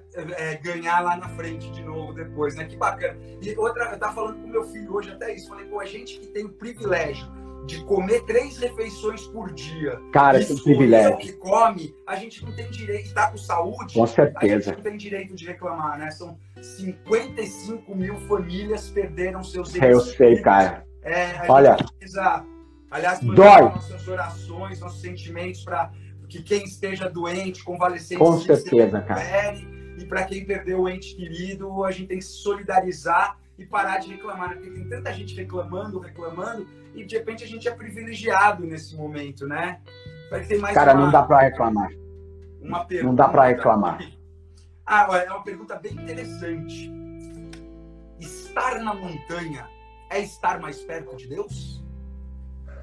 ganhar lá na frente de novo depois, né? Que bacana. E outra, eu estava falando com meu filho hoje até isso, falei, a gente que tem o privilégio de comer 3 refeições por dia. Cara, que privilégio. Que come, a gente não tem direito, está com saúde, com certeza. A gente não tem direito de reclamar, né? São 55 mil famílias perderam seus entes. Eu sei, cara. Olha, gente precisa, aliás, dói. Nossas orações, nossos sentimentos para que quem esteja doente, convalescente, com certeza, cara. E para quem perdeu o ente querido, a gente tem que se solidarizar e parar de reclamar, porque tem tanta gente reclamando, e de repente a gente é privilegiado nesse momento, né? Tem mais cara, não dá para reclamar. Uma pergunta. Não dá para reclamar. É uma pergunta bem interessante. Estar na montanha é estar mais perto de Deus?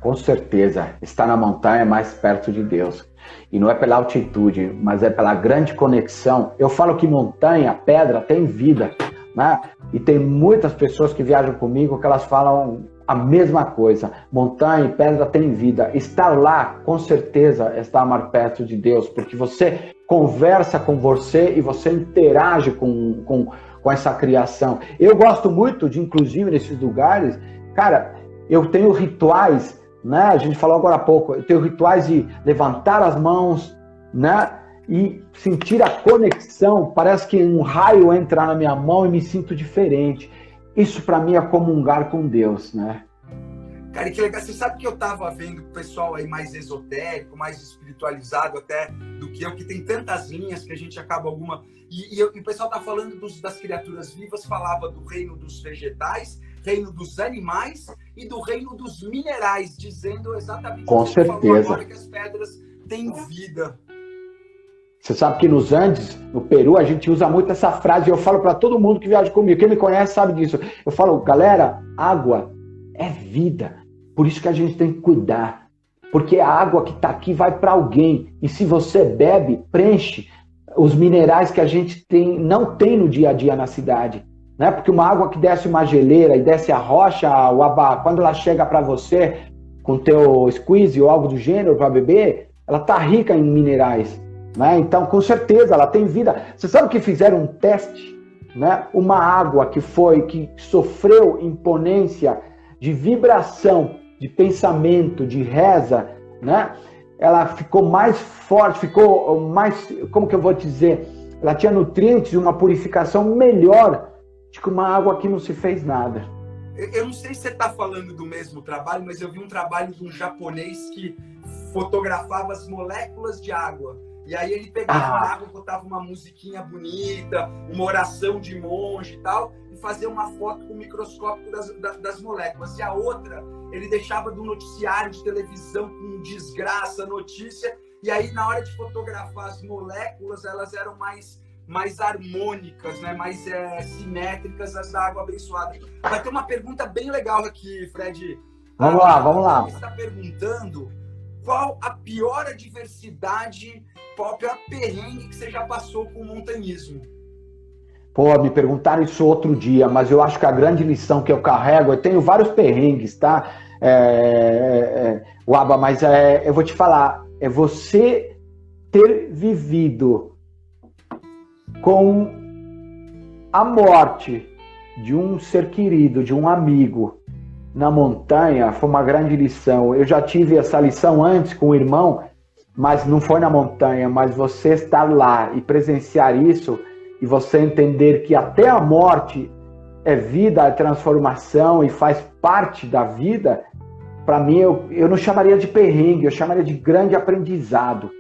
Com certeza. Estar na montanha é mais perto de Deus. E não é pela altitude, mas é pela grande conexão. Eu falo que montanha, pedra, tem vida. Né? E tem muitas pessoas que viajam comigo que elas falam a mesma coisa. Montanha e pedra tem vida. Estar lá, com certeza, é estar mais perto de Deus, porque você conversa com você e você interage com essa criação. Eu gosto muito de, inclusive, nesses lugares, cara, eu tenho rituais, né? A gente falou agora há pouco, eu tenho rituais de levantar as mãos, né? E sentir a conexão, parece que um raio entra na minha mão e me sinto diferente. Isso para mim é comungar com Deus, né? Cara, que legal. Você sabe que eu tava vendo o pessoal aí mais esotérico, mais espiritualizado até do que eu, que tem tantas linhas que a gente acaba alguma... E o pessoal tá falando das criaturas vivas, falava do reino dos vegetais, reino dos animais e do reino dos minerais, dizendo exatamente com o que você certeza. falou agora, que as pedras têm vida. Você sabe que nos Andes, no Peru, a gente usa muito essa frase, e eu falo para todo mundo que viaja comigo, quem me conhece sabe disso. Eu falo, galera, água é vida, por isso que a gente tem que cuidar. porque a água que está aqui vai para alguém. E se você bebe, preenche os minerais que a gente não tem no dia a dia na cidade. Né? Porque uma água que desce uma geleira e desce a rocha, quando ela chega para você com teu squeeze ou algo do gênero para beber, ela está rica em minerais. Né? Então, com certeza, ela tem vida. Você sabe que fizeram um teste? Né? Uma água que sofreu imponência de vibração, de pensamento, de reza, né? Ela ficou mais forte, ficou mais, como que eu vou dizer? Ela tinha nutrientes e uma purificação melhor do que uma água que não se fez nada. Eu não sei se você está falando do mesmo trabalho, mas eu vi um trabalho de um japonês que fotografava as moléculas de água. E aí ele pegava a água, botava uma musiquinha bonita, uma oração de monge e tal, e fazia uma foto com o microscópio das moléculas. E a outra, ele deixava do noticiário de televisão com desgraça, notícia, e aí na hora de fotografar as moléculas, elas eram mais harmônicas, né? Mais simétricas, as da água abençoada. Vai ter uma pergunta bem legal aqui, Fred. Vamos lá. Você está perguntando qual a pior adversidade, qual o pior perrengue que você já passou com o montanhismo? Pô, me perguntaram isso outro dia, mas eu acho que a grande lição que eu carrego, eu tenho vários perrengues, tá? Uaba, mas eu vou te falar, é você ter vivido com a morte de um ser querido, de um amigo na montanha, foi uma grande lição. Eu já tive essa lição antes com o irmão, mas não foi na montanha, mas você estar lá e presenciar isso, e você entender que até a morte é vida, é transformação e faz parte da vida, para mim, eu não chamaria de perrengue, eu chamaria de grande aprendizado.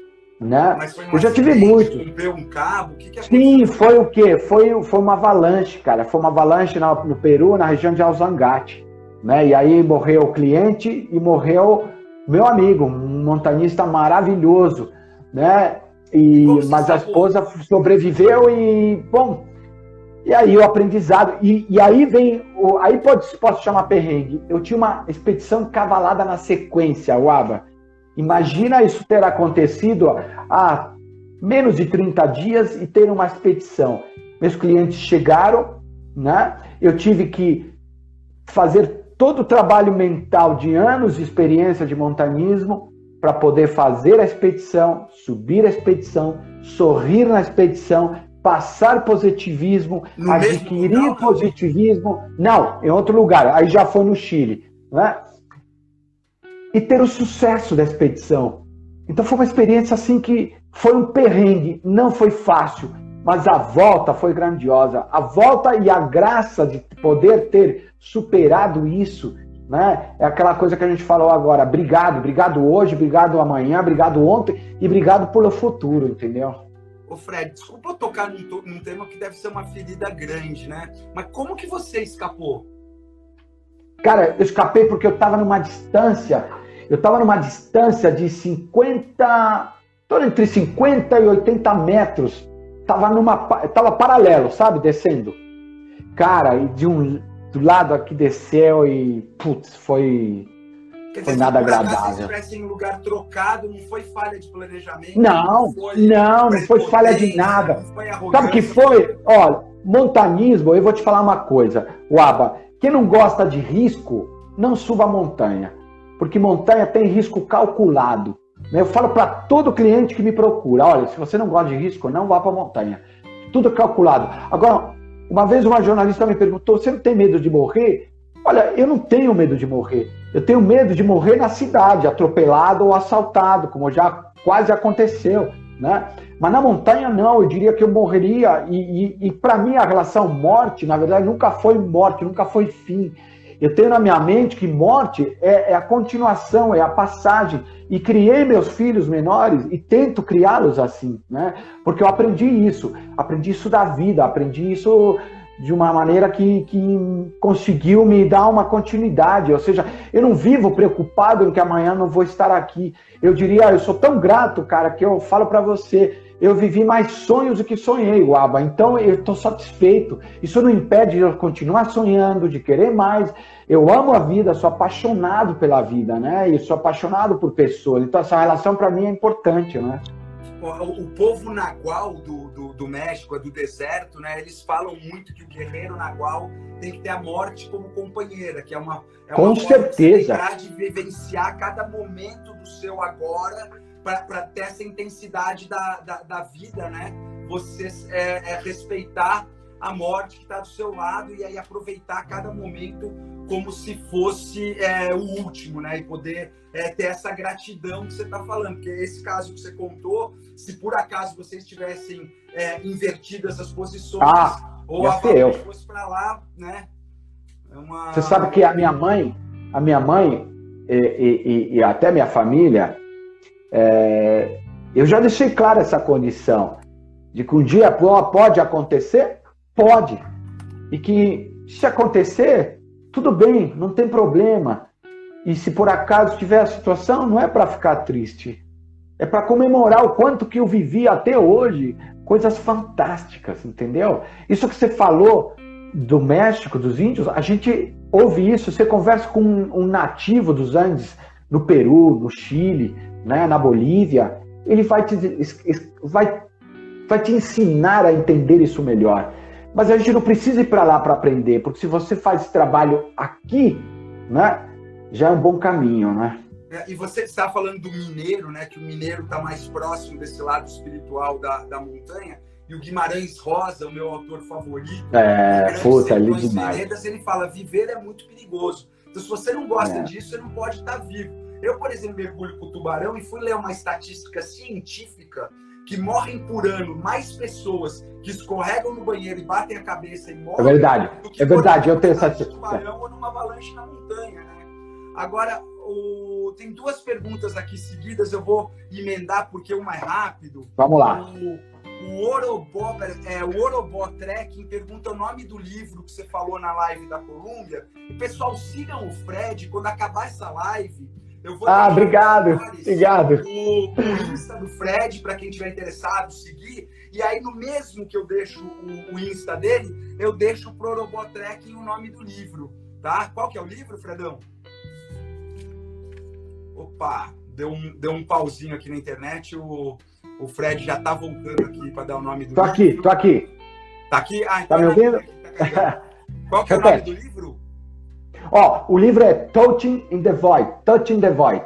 Né? Mas foi eu já tive muito. Rompeu um cabo? Que Sim, foi o quê? Foi uma avalanche, cara. Foi uma avalanche no Peru, na região de Alzangate. Né? E aí morreu o cliente e morreu meu amigo, um montanhista maravilhoso. Né? Mas a esposa sobreviveu e, bom, e aí o aprendizado. E aí vem, aí posso chamar perrengue. Eu tinha uma expedição cavalada na sequência, Uaba. Imagina isso ter acontecido há menos de 30 dias e ter uma expedição. Meus clientes chegaram, né? Eu tive que fazer todo o trabalho mental de anos de experiência de montanhismo para poder fazer a expedição, subir a expedição, sorrir na expedição, passar positivismo, adquirir positivismo. Não, em outro lugar, aí já foi no Chile, né? E ter o sucesso da expedição. Então foi uma experiência assim que foi um perrengue, não foi fácil, mas a volta foi grandiosa. A volta e a graça de poder ter superado isso, né? É aquela coisa que a gente falou agora. Obrigado hoje, obrigado amanhã, obrigado ontem e obrigado pelo futuro, entendeu? Ô Fred, desculpa eu tocar num tema que deve ser uma ferida grande, né? Mas como que você escapou? Cara, eu escapei porque eu estava numa distância de 50, entre 50 e 80 metros. Tava paralelo, sabe, descendo. Cara, e do lado aqui desceu e, putz, foi nada agradável. Se estivesse em lugar trocado, não foi falha de planejamento? Não foi falha de nada. Sabe o que foi? Olha, montanismo, eu vou te falar uma coisa, Uaba. Quem não gosta de risco, não suba a montanha. Porque montanha tem risco calculado. Eu falo para todo cliente que me procura, olha, se você não gosta de risco, não vá para a montanha. Tudo calculado. Agora, uma vez uma jornalista me perguntou, você não tem medo de morrer? Olha, eu não tenho medo de morrer. Eu tenho medo de morrer na cidade, atropelado ou assaltado, como já quase aconteceu, né? Mas na montanha não, eu diria que eu morreria. E para mim a relação morte, na verdade, nunca foi morte, nunca foi fim. Eu tenho na minha mente que morte é a continuação, é a passagem. E criei meus filhos menores e tento criá-los assim, né? Porque eu aprendi isso da vida, aprendi isso de uma maneira que conseguiu me dar uma continuidade. Ou seja, eu não vivo preocupado em que amanhã não vou estar aqui. Eu diria, eu sou tão grato, cara, que eu falo para você, eu vivi mais sonhos do que sonhei, Guaba. Então eu estou satisfeito. Isso não impede de eu continuar sonhando, de querer mais. Eu amo a vida, sou apaixonado pela vida, né? E sou apaixonado por pessoas. Então essa relação para mim é importante, né? O povo nagual do México, do deserto, né? Eles falam muito que o guerreiro nagual tem que ter a morte como companheira, que é uma com certeza de vivenciar cada momento do seu agora para ter essa intensidade da vida, né? Você respeitar a morte que está do seu lado e aí aproveitar cada momento como se fosse o último, né? E poder ter essa gratidão que você está falando. Porque esse caso que você contou, se por acaso vocês tivessem invertido essas posições, ou a valente fosse para lá, né? Você sabe que a minha mãe e até minha família, eu já deixei clara essa condição de que um dia pode acontecer, pode. E que se acontecer, tudo bem, não tem problema. E se por acaso tiver a situação, não é para ficar triste. É para comemorar o quanto que eu vivi até hoje. Coisas fantásticas, entendeu? Isso que você falou do México, dos índios, a gente ouve isso. Você conversa com um nativo dos Andes, no Peru, no Chile, né, na Bolívia, ele vai te ensinar a entender isso melhor. Mas a gente não precisa ir para lá para aprender, porque se você faz esse trabalho aqui, né, já é um bom caminho, né? E você está falando do mineiro, né? Que o mineiro está mais próximo desse lado espiritual da montanha. E o Guimarães Rosa, o meu autor favorito, ali demais. Veredas, ele fala: viver é muito perigoso. Então, se você não gosta disso, você não pode estar vivo. Eu, por exemplo, mergulho com o tubarão e fui ler uma estatística científica que morrem por ano mais pessoas que escorregam no banheiro e batem a cabeça e morrem. É verdade, eu tenho essa tubarão ou numa avalanche na montanha, né? Agora, tem duas perguntas aqui seguidas, eu vou emendar porque uma é rápido. Vamos lá. O Orobó Trekking pergunta o nome do livro que você falou na live da Colômbia. E, pessoal, sigam o Fred. Quando acabar essa live, eu vou... obrigado. O Insta do Fred, para quem tiver interessado, seguir. E aí, no mesmo que eu deixo o Insta dele, eu deixo pro Orobó Trekking o nome do livro, tá? Qual que é o livro, Fredão? Opa, deu um pauzinho aqui na internet, o Fred já tá voltando aqui para dar o nome do livro. Tô aqui. Tá aqui? Então tá me ouvindo? Qual que é o nome do livro? O livro é Touching the Void.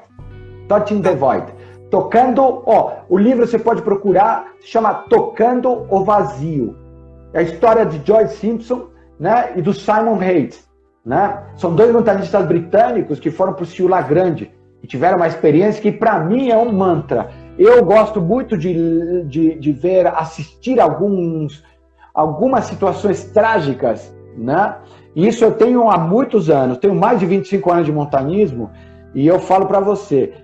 Tocando, o livro você pode procurar, se chama Tocando o Vazio. É a história de Joyce Simpson, né, e do Simon Hayes, né? São dois montanistas britânicos que foram para o Ciúla Grande e tiveram uma experiência que, para mim, é um mantra. Eu gosto muito de assistir algumas situações trágicas, né? E isso eu tenho há muitos anos, tenho mais de 25 anos de montanismo, e eu falo para você,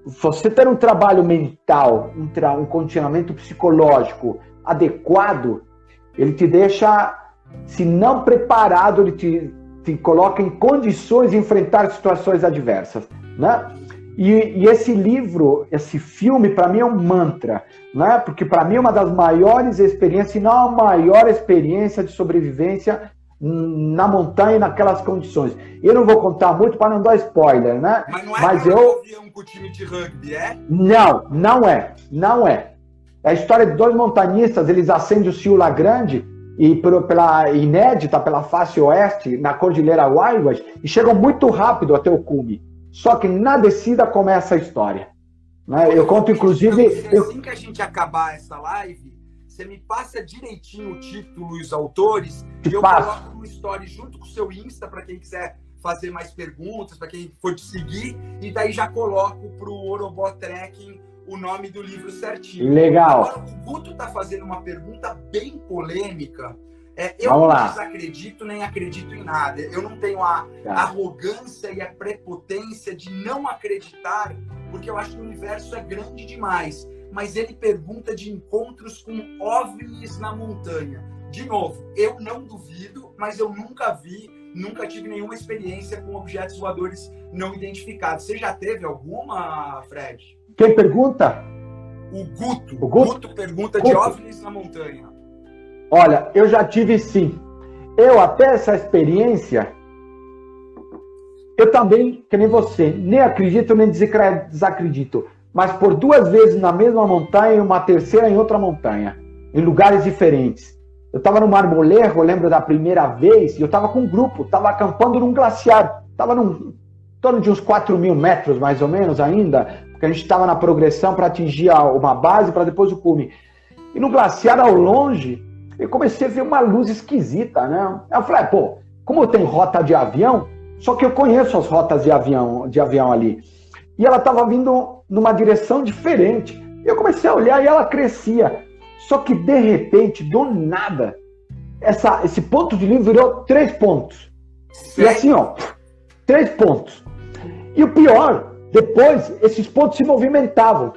você ter um trabalho mental, um condicionamento psicológico adequado, ele te deixa, se não preparado, ele te coloca em condições de enfrentar situações adversas, né? E esse livro, esse filme, para mim é um mantra, né? Porque para mim é uma das maiores experiências, se não a maior experiência de sobrevivência na montanha e naquelas condições. Eu não vou contar muito para não dar spoiler, né? Mas não é um avião com o time de rugby, é? Não é. É a história de dois montanistas, eles ascendem o Ciúla Grande e pela inédita, pela face oeste, na Cordilheira Huayhuas, e chegam muito rápido até o cume. Só que na descida começa a história. Né? Eu conto, inclusive... Assim que a gente acabar essa live, você me passa direitinho o título e os autores, e eu coloco no story junto com o seu Insta, para quem quiser fazer mais perguntas, para quem for te seguir, e daí já coloco pro Orobó Trekking o nome do livro certinho. Legal. Agora, o Guto tá fazendo uma pergunta bem polêmica. Eu não desacredito nem acredito em nada. Eu não tenho a arrogância e a prepotência de não acreditar, porque eu acho que o universo é grande demais. Mas ele pergunta de encontros com OVNIs na montanha. De novo, eu não duvido, mas eu nunca tive nenhuma experiência com objetos voadores não identificados. Você já teve alguma, Fred? Quem pergunta? O Guto. O Guto? Guto pergunta de OVNIs na montanha. Olha, eu já tive sim. Eu, até essa experiência, eu também, que nem você, nem acredito, nem desacredito. Mas por 2 vezes na mesma montanha e uma terceira em outra montanha, em lugares diferentes. Eu estava no Marmolejo, eu lembro da primeira vez, e eu estava com um grupo, estava acampando num glaciar. Estava em torno de uns 4.000 metros, mais ou menos, ainda, porque a gente estava na progressão para atingir uma base, para depois o cume. E no glaciar, ao longe, eu comecei a ver uma luz esquisita, né? Eu falei, pô, como tem rota de avião, só que eu conheço as rotas de avião ali. E ela estava vindo numa direção diferente. Eu comecei a olhar e ela crescia. Só que, de repente, do nada, esse ponto de luz virou 3 pontos. E assim, ó, 3 pontos. E o pior, depois, esses pontos se movimentavam.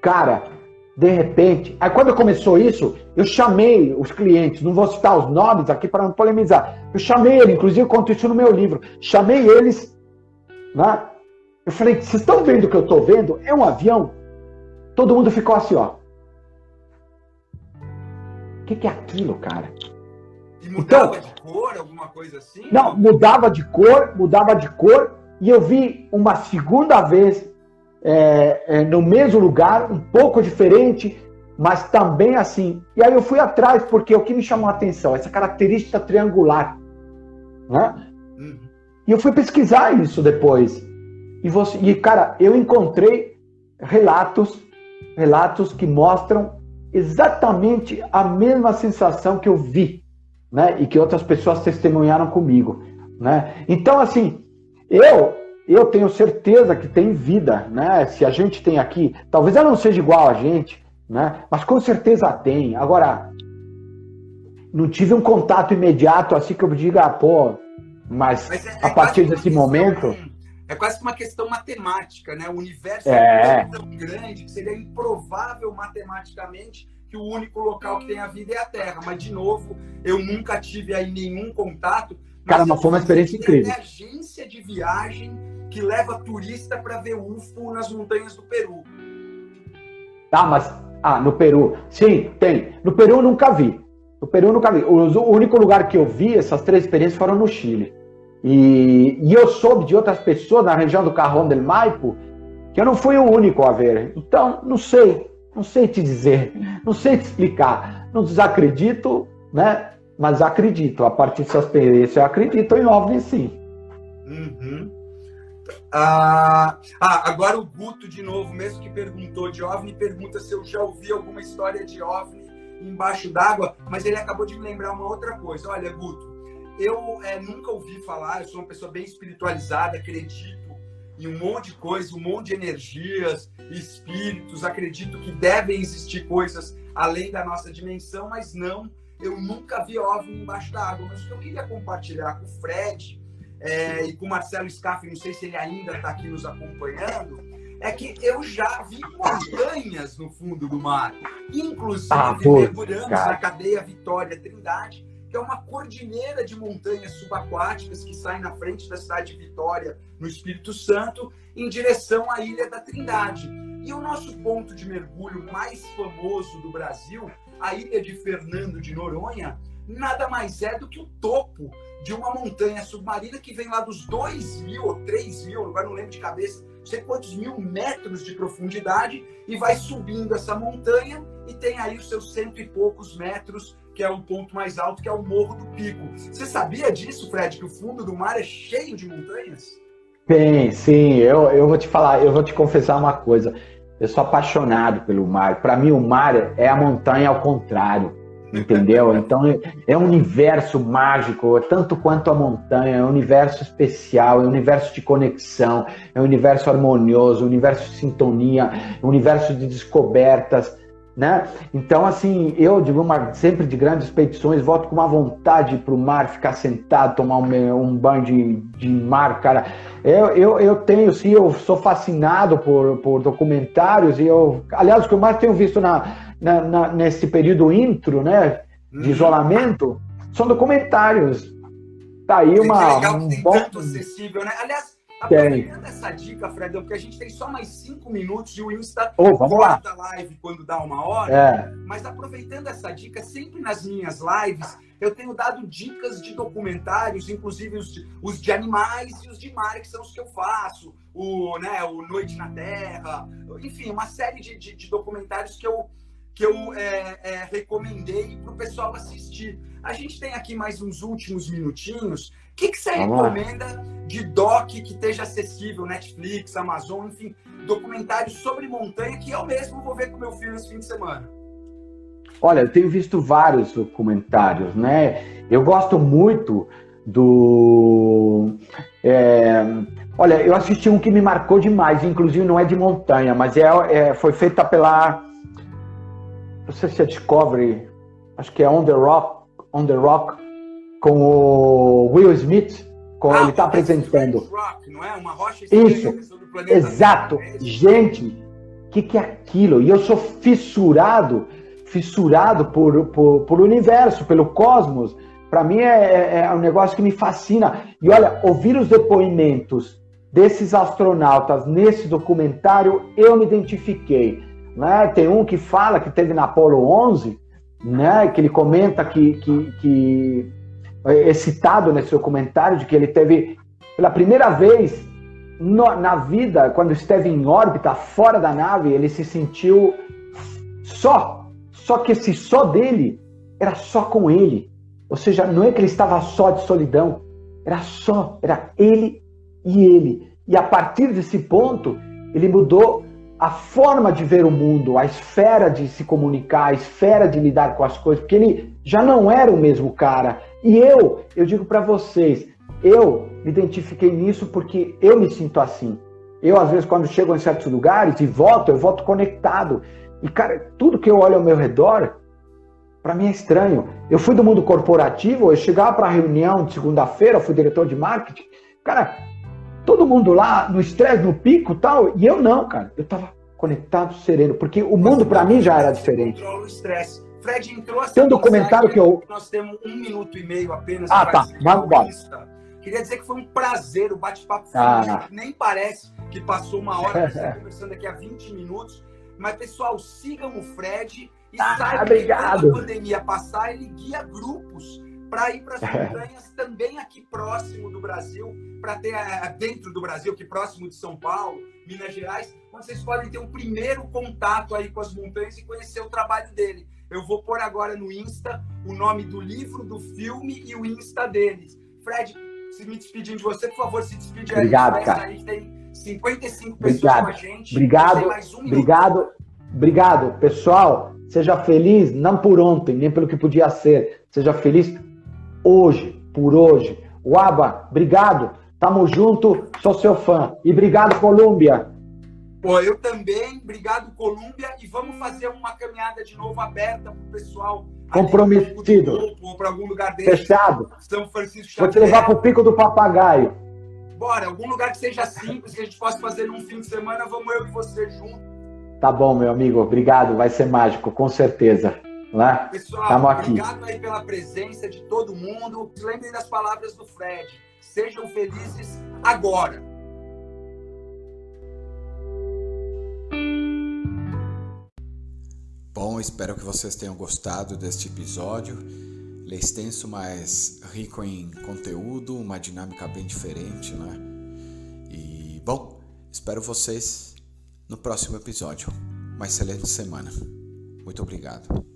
Cara, de repente... Aí, quando começou isso, eu chamei os clientes, não vou citar os nomes aqui para não polemizar. Eu chamei eles, inclusive eu conto isso no meu livro. Chamei eles, né? Eu falei, vocês estão vendo o que eu estou vendo? É um avião? Todo mundo ficou assim, ó. O que é aquilo, cara? E mudava de cor, alguma coisa assim? Não, mudava de cor, e eu vi uma segunda vez no mesmo lugar, um pouco diferente, mas também assim. E aí eu fui atrás, porque o que me chamou a atenção, essa característica triangular, né? E eu fui pesquisar isso depois. E cara, eu encontrei relatos que mostram exatamente a mesma sensação que eu vi, né? E que outras pessoas testemunharam comigo, né? Então, assim, eu tenho certeza que tem vida, né? Se a gente tem aqui, talvez ela não seja igual a gente, né? Mas com certeza tem. Agora, não tive um contato imediato assim que eu diga, pô, mas a partir desse momento... É quase que uma questão matemática, né? O universo é tão grande que seria improvável matematicamente que o único local que tem a vida é a Terra. Mas, de novo, eu nunca tive aí nenhum contato. Cara, mas foi uma experiência incrível. Tem agência de viagem que leva turista para ver UFO nas montanhas do Peru. No Peru. Sim, tem. No Peru eu nunca vi. O único lugar que eu vi essas 3 experiências foram no Chile. E eu soube de outras pessoas na região do Cajón del Maipo que eu não fui o único a ver. Então, não sei te dizer, não sei te explicar. Não desacredito, né? Mas acredito. A partir dessa experiência, eu acredito em OVNI, sim. Agora o Guto, de novo, mesmo que perguntou de OVNI, pergunta se eu já ouvi alguma história de OVNI embaixo d'água, mas ele acabou de me lembrar uma outra coisa. Olha, Guto, eu nunca ouvi falar, eu sou uma pessoa bem espiritualizada, acredito em um monte de coisas, um monte de energias, espíritos, acredito que devem existir coisas além da nossa dimensão, mas não, eu nunca vi OVNI embaixo da água. Mas o que eu queria compartilhar com o Fred e com o Marcelo Scaff, não sei se ele ainda está aqui nos acompanhando, é que eu já vi montanhas no fundo do mar, inclusive mergulhamos na cadeia Vitória Trindade, que é uma cordilheira de montanhas subaquáticas que sai na frente da cidade de Vitória, no Espírito Santo, em direção à Ilha da Trindade. E o nosso ponto de mergulho mais famoso do Brasil, a Ilha de Fernando de Noronha, nada mais é do que o topo de uma montanha submarina que vem lá dos 2.000 ou 3.000, agora não lembro de cabeça, não sei quantos 1.000 metros de profundidade, e vai subindo essa montanha e tem aí os seus 100 e poucos metros, que é o ponto mais alto, que é o Morro do Pico. Você sabia disso, Fred, que o fundo do mar é cheio de montanhas? Sim, eu vou te falar, eu vou te confessar uma coisa. Eu sou apaixonado pelo mar. Para mim, o mar é a montanha ao contrário, entendeu? Então, é um universo mágico, tanto quanto a montanha, é um universo especial, é um universo de conexão, é um universo harmonioso, um universo de sintonia, um universo de descobertas, né? Então, assim, eu digo sempre de grandes expedições, volto com uma vontade para o mar, ficar sentado, tomar um banho de mar, cara. Eu tenho, sim, eu sou fascinado por documentários, e aliás, o que eu mais tenho visto nesse período intro, né, de isolamento, são documentários. Tá aí legal que tem tanto acessível, né? Aliás, Aproveitando essa dica, Fredão, porque a gente tem só mais 5 minutos e o Insta vamos lá. corta a live quando dá 1 hora. Mas aproveitando essa dica, sempre nas minhas lives, eu tenho dado dicas de documentários, inclusive os de animais e os de mar, que são os que eu faço. O Noite na Terra, enfim, uma série de documentários que eu recomendei para o pessoal assistir. A gente tem aqui mais uns últimos minutinhos. O que você recomenda de doc que esteja acessível, Netflix, Amazon, enfim, documentários sobre montanha que eu mesmo vou ver com meu filho esse fim de semana? Olha, eu tenho visto vários documentários, né? Eu gosto muito do... Olha, eu assisti um que me marcou demais, inclusive não é de montanha, mas foi feita pela... Não sei se é Discovery, acho que é On the Rock, com o Will Smith, ele está apresentando. Rock, não é? Uma rocha isso, sobre o planeta exato. Terra. Gente, o que é aquilo? E eu sou fissurado por universo, pelo cosmos. Para mim é um negócio que me fascina. E olha, ouvir os depoimentos desses astronautas nesse documentário, eu me identifiquei. Né? Tem um que fala que teve na Apollo 11, né? Que ele comenta que é citado nesse documentário de que ele teve, pela primeira vez na vida, quando esteve em órbita, fora da nave, ele se sentiu só que esse só dele era só com ele. Ou seja, não é que ele estava só de solidão, era ele e ele. E a partir desse ponto, ele mudou a forma de ver o mundo, a esfera de se comunicar, a esfera de lidar com as coisas, porque ele já não era o mesmo cara. E eu digo para vocês, eu me identifiquei nisso porque eu me sinto assim. Eu, às vezes, quando chego em certos lugares e eu volto conectado. E, cara, tudo que eu olho ao meu redor, para mim é estranho. Eu fui do mundo corporativo, eu chegava para a reunião de segunda-feira, eu fui diretor de marketing, cara, todo mundo lá no estresse, no pico e tal, e eu não, cara. Eu tava conectado, sereno, porque o mundo para mim já era diferente. Controla o estresse. Fred, entrou Tem um documentário que eu... Nós temos 1 minuto e meio apenas. Tá, vamos embora. Queria dizer que foi um prazer, o bate-papo foi nem parece que passou 1 hora, nós estamos conversando aqui há 20 minutos. Mas, pessoal, sigam o Fred e saibam que quando a pandemia passar, ele guia grupos para ir para as montanhas também aqui próximo do Brasil, para ter dentro do Brasil, aqui próximo de São Paulo, Minas Gerais, onde vocês podem ter um primeiro contato aí com as montanhas e conhecer o trabalho dele. Eu vou pôr agora no Insta o nome do livro, do filme e o Insta deles. Fred, se me despedindo de você, por favor, se despede aí. Obrigado, cara. A gente tem 55 pessoas com a gente. Obrigado, pessoal. Seja feliz, não por ontem, nem pelo que podia ser. Seja feliz hoje, por hoje. Uaba, obrigado. Tamo junto, sou seu fã. E obrigado, Colômbia. Pô, eu também. Obrigado, Colômbia. E vamos fazer uma caminhada de novo aberta pro pessoal. Comprometido. Ou para algum lugar desse. Fechado. São Francisco Xavier. Vou te levar pro Pico do Papagaio. Bora, algum lugar que seja simples, que a gente possa fazer num fim de semana, vamos eu e você junto. Tá bom, meu amigo. Obrigado. Vai ser mágico, com certeza. Lá? Pessoal, obrigado aí pela presença de todo mundo. Se lembrem das palavras do Fred. Sejam felizes agora. Bom, espero que vocês tenham gostado deste episódio. Ele é extenso, mas rico em conteúdo, uma dinâmica bem diferente, né? E, bom, espero vocês no próximo episódio. Uma excelente semana. Muito obrigado.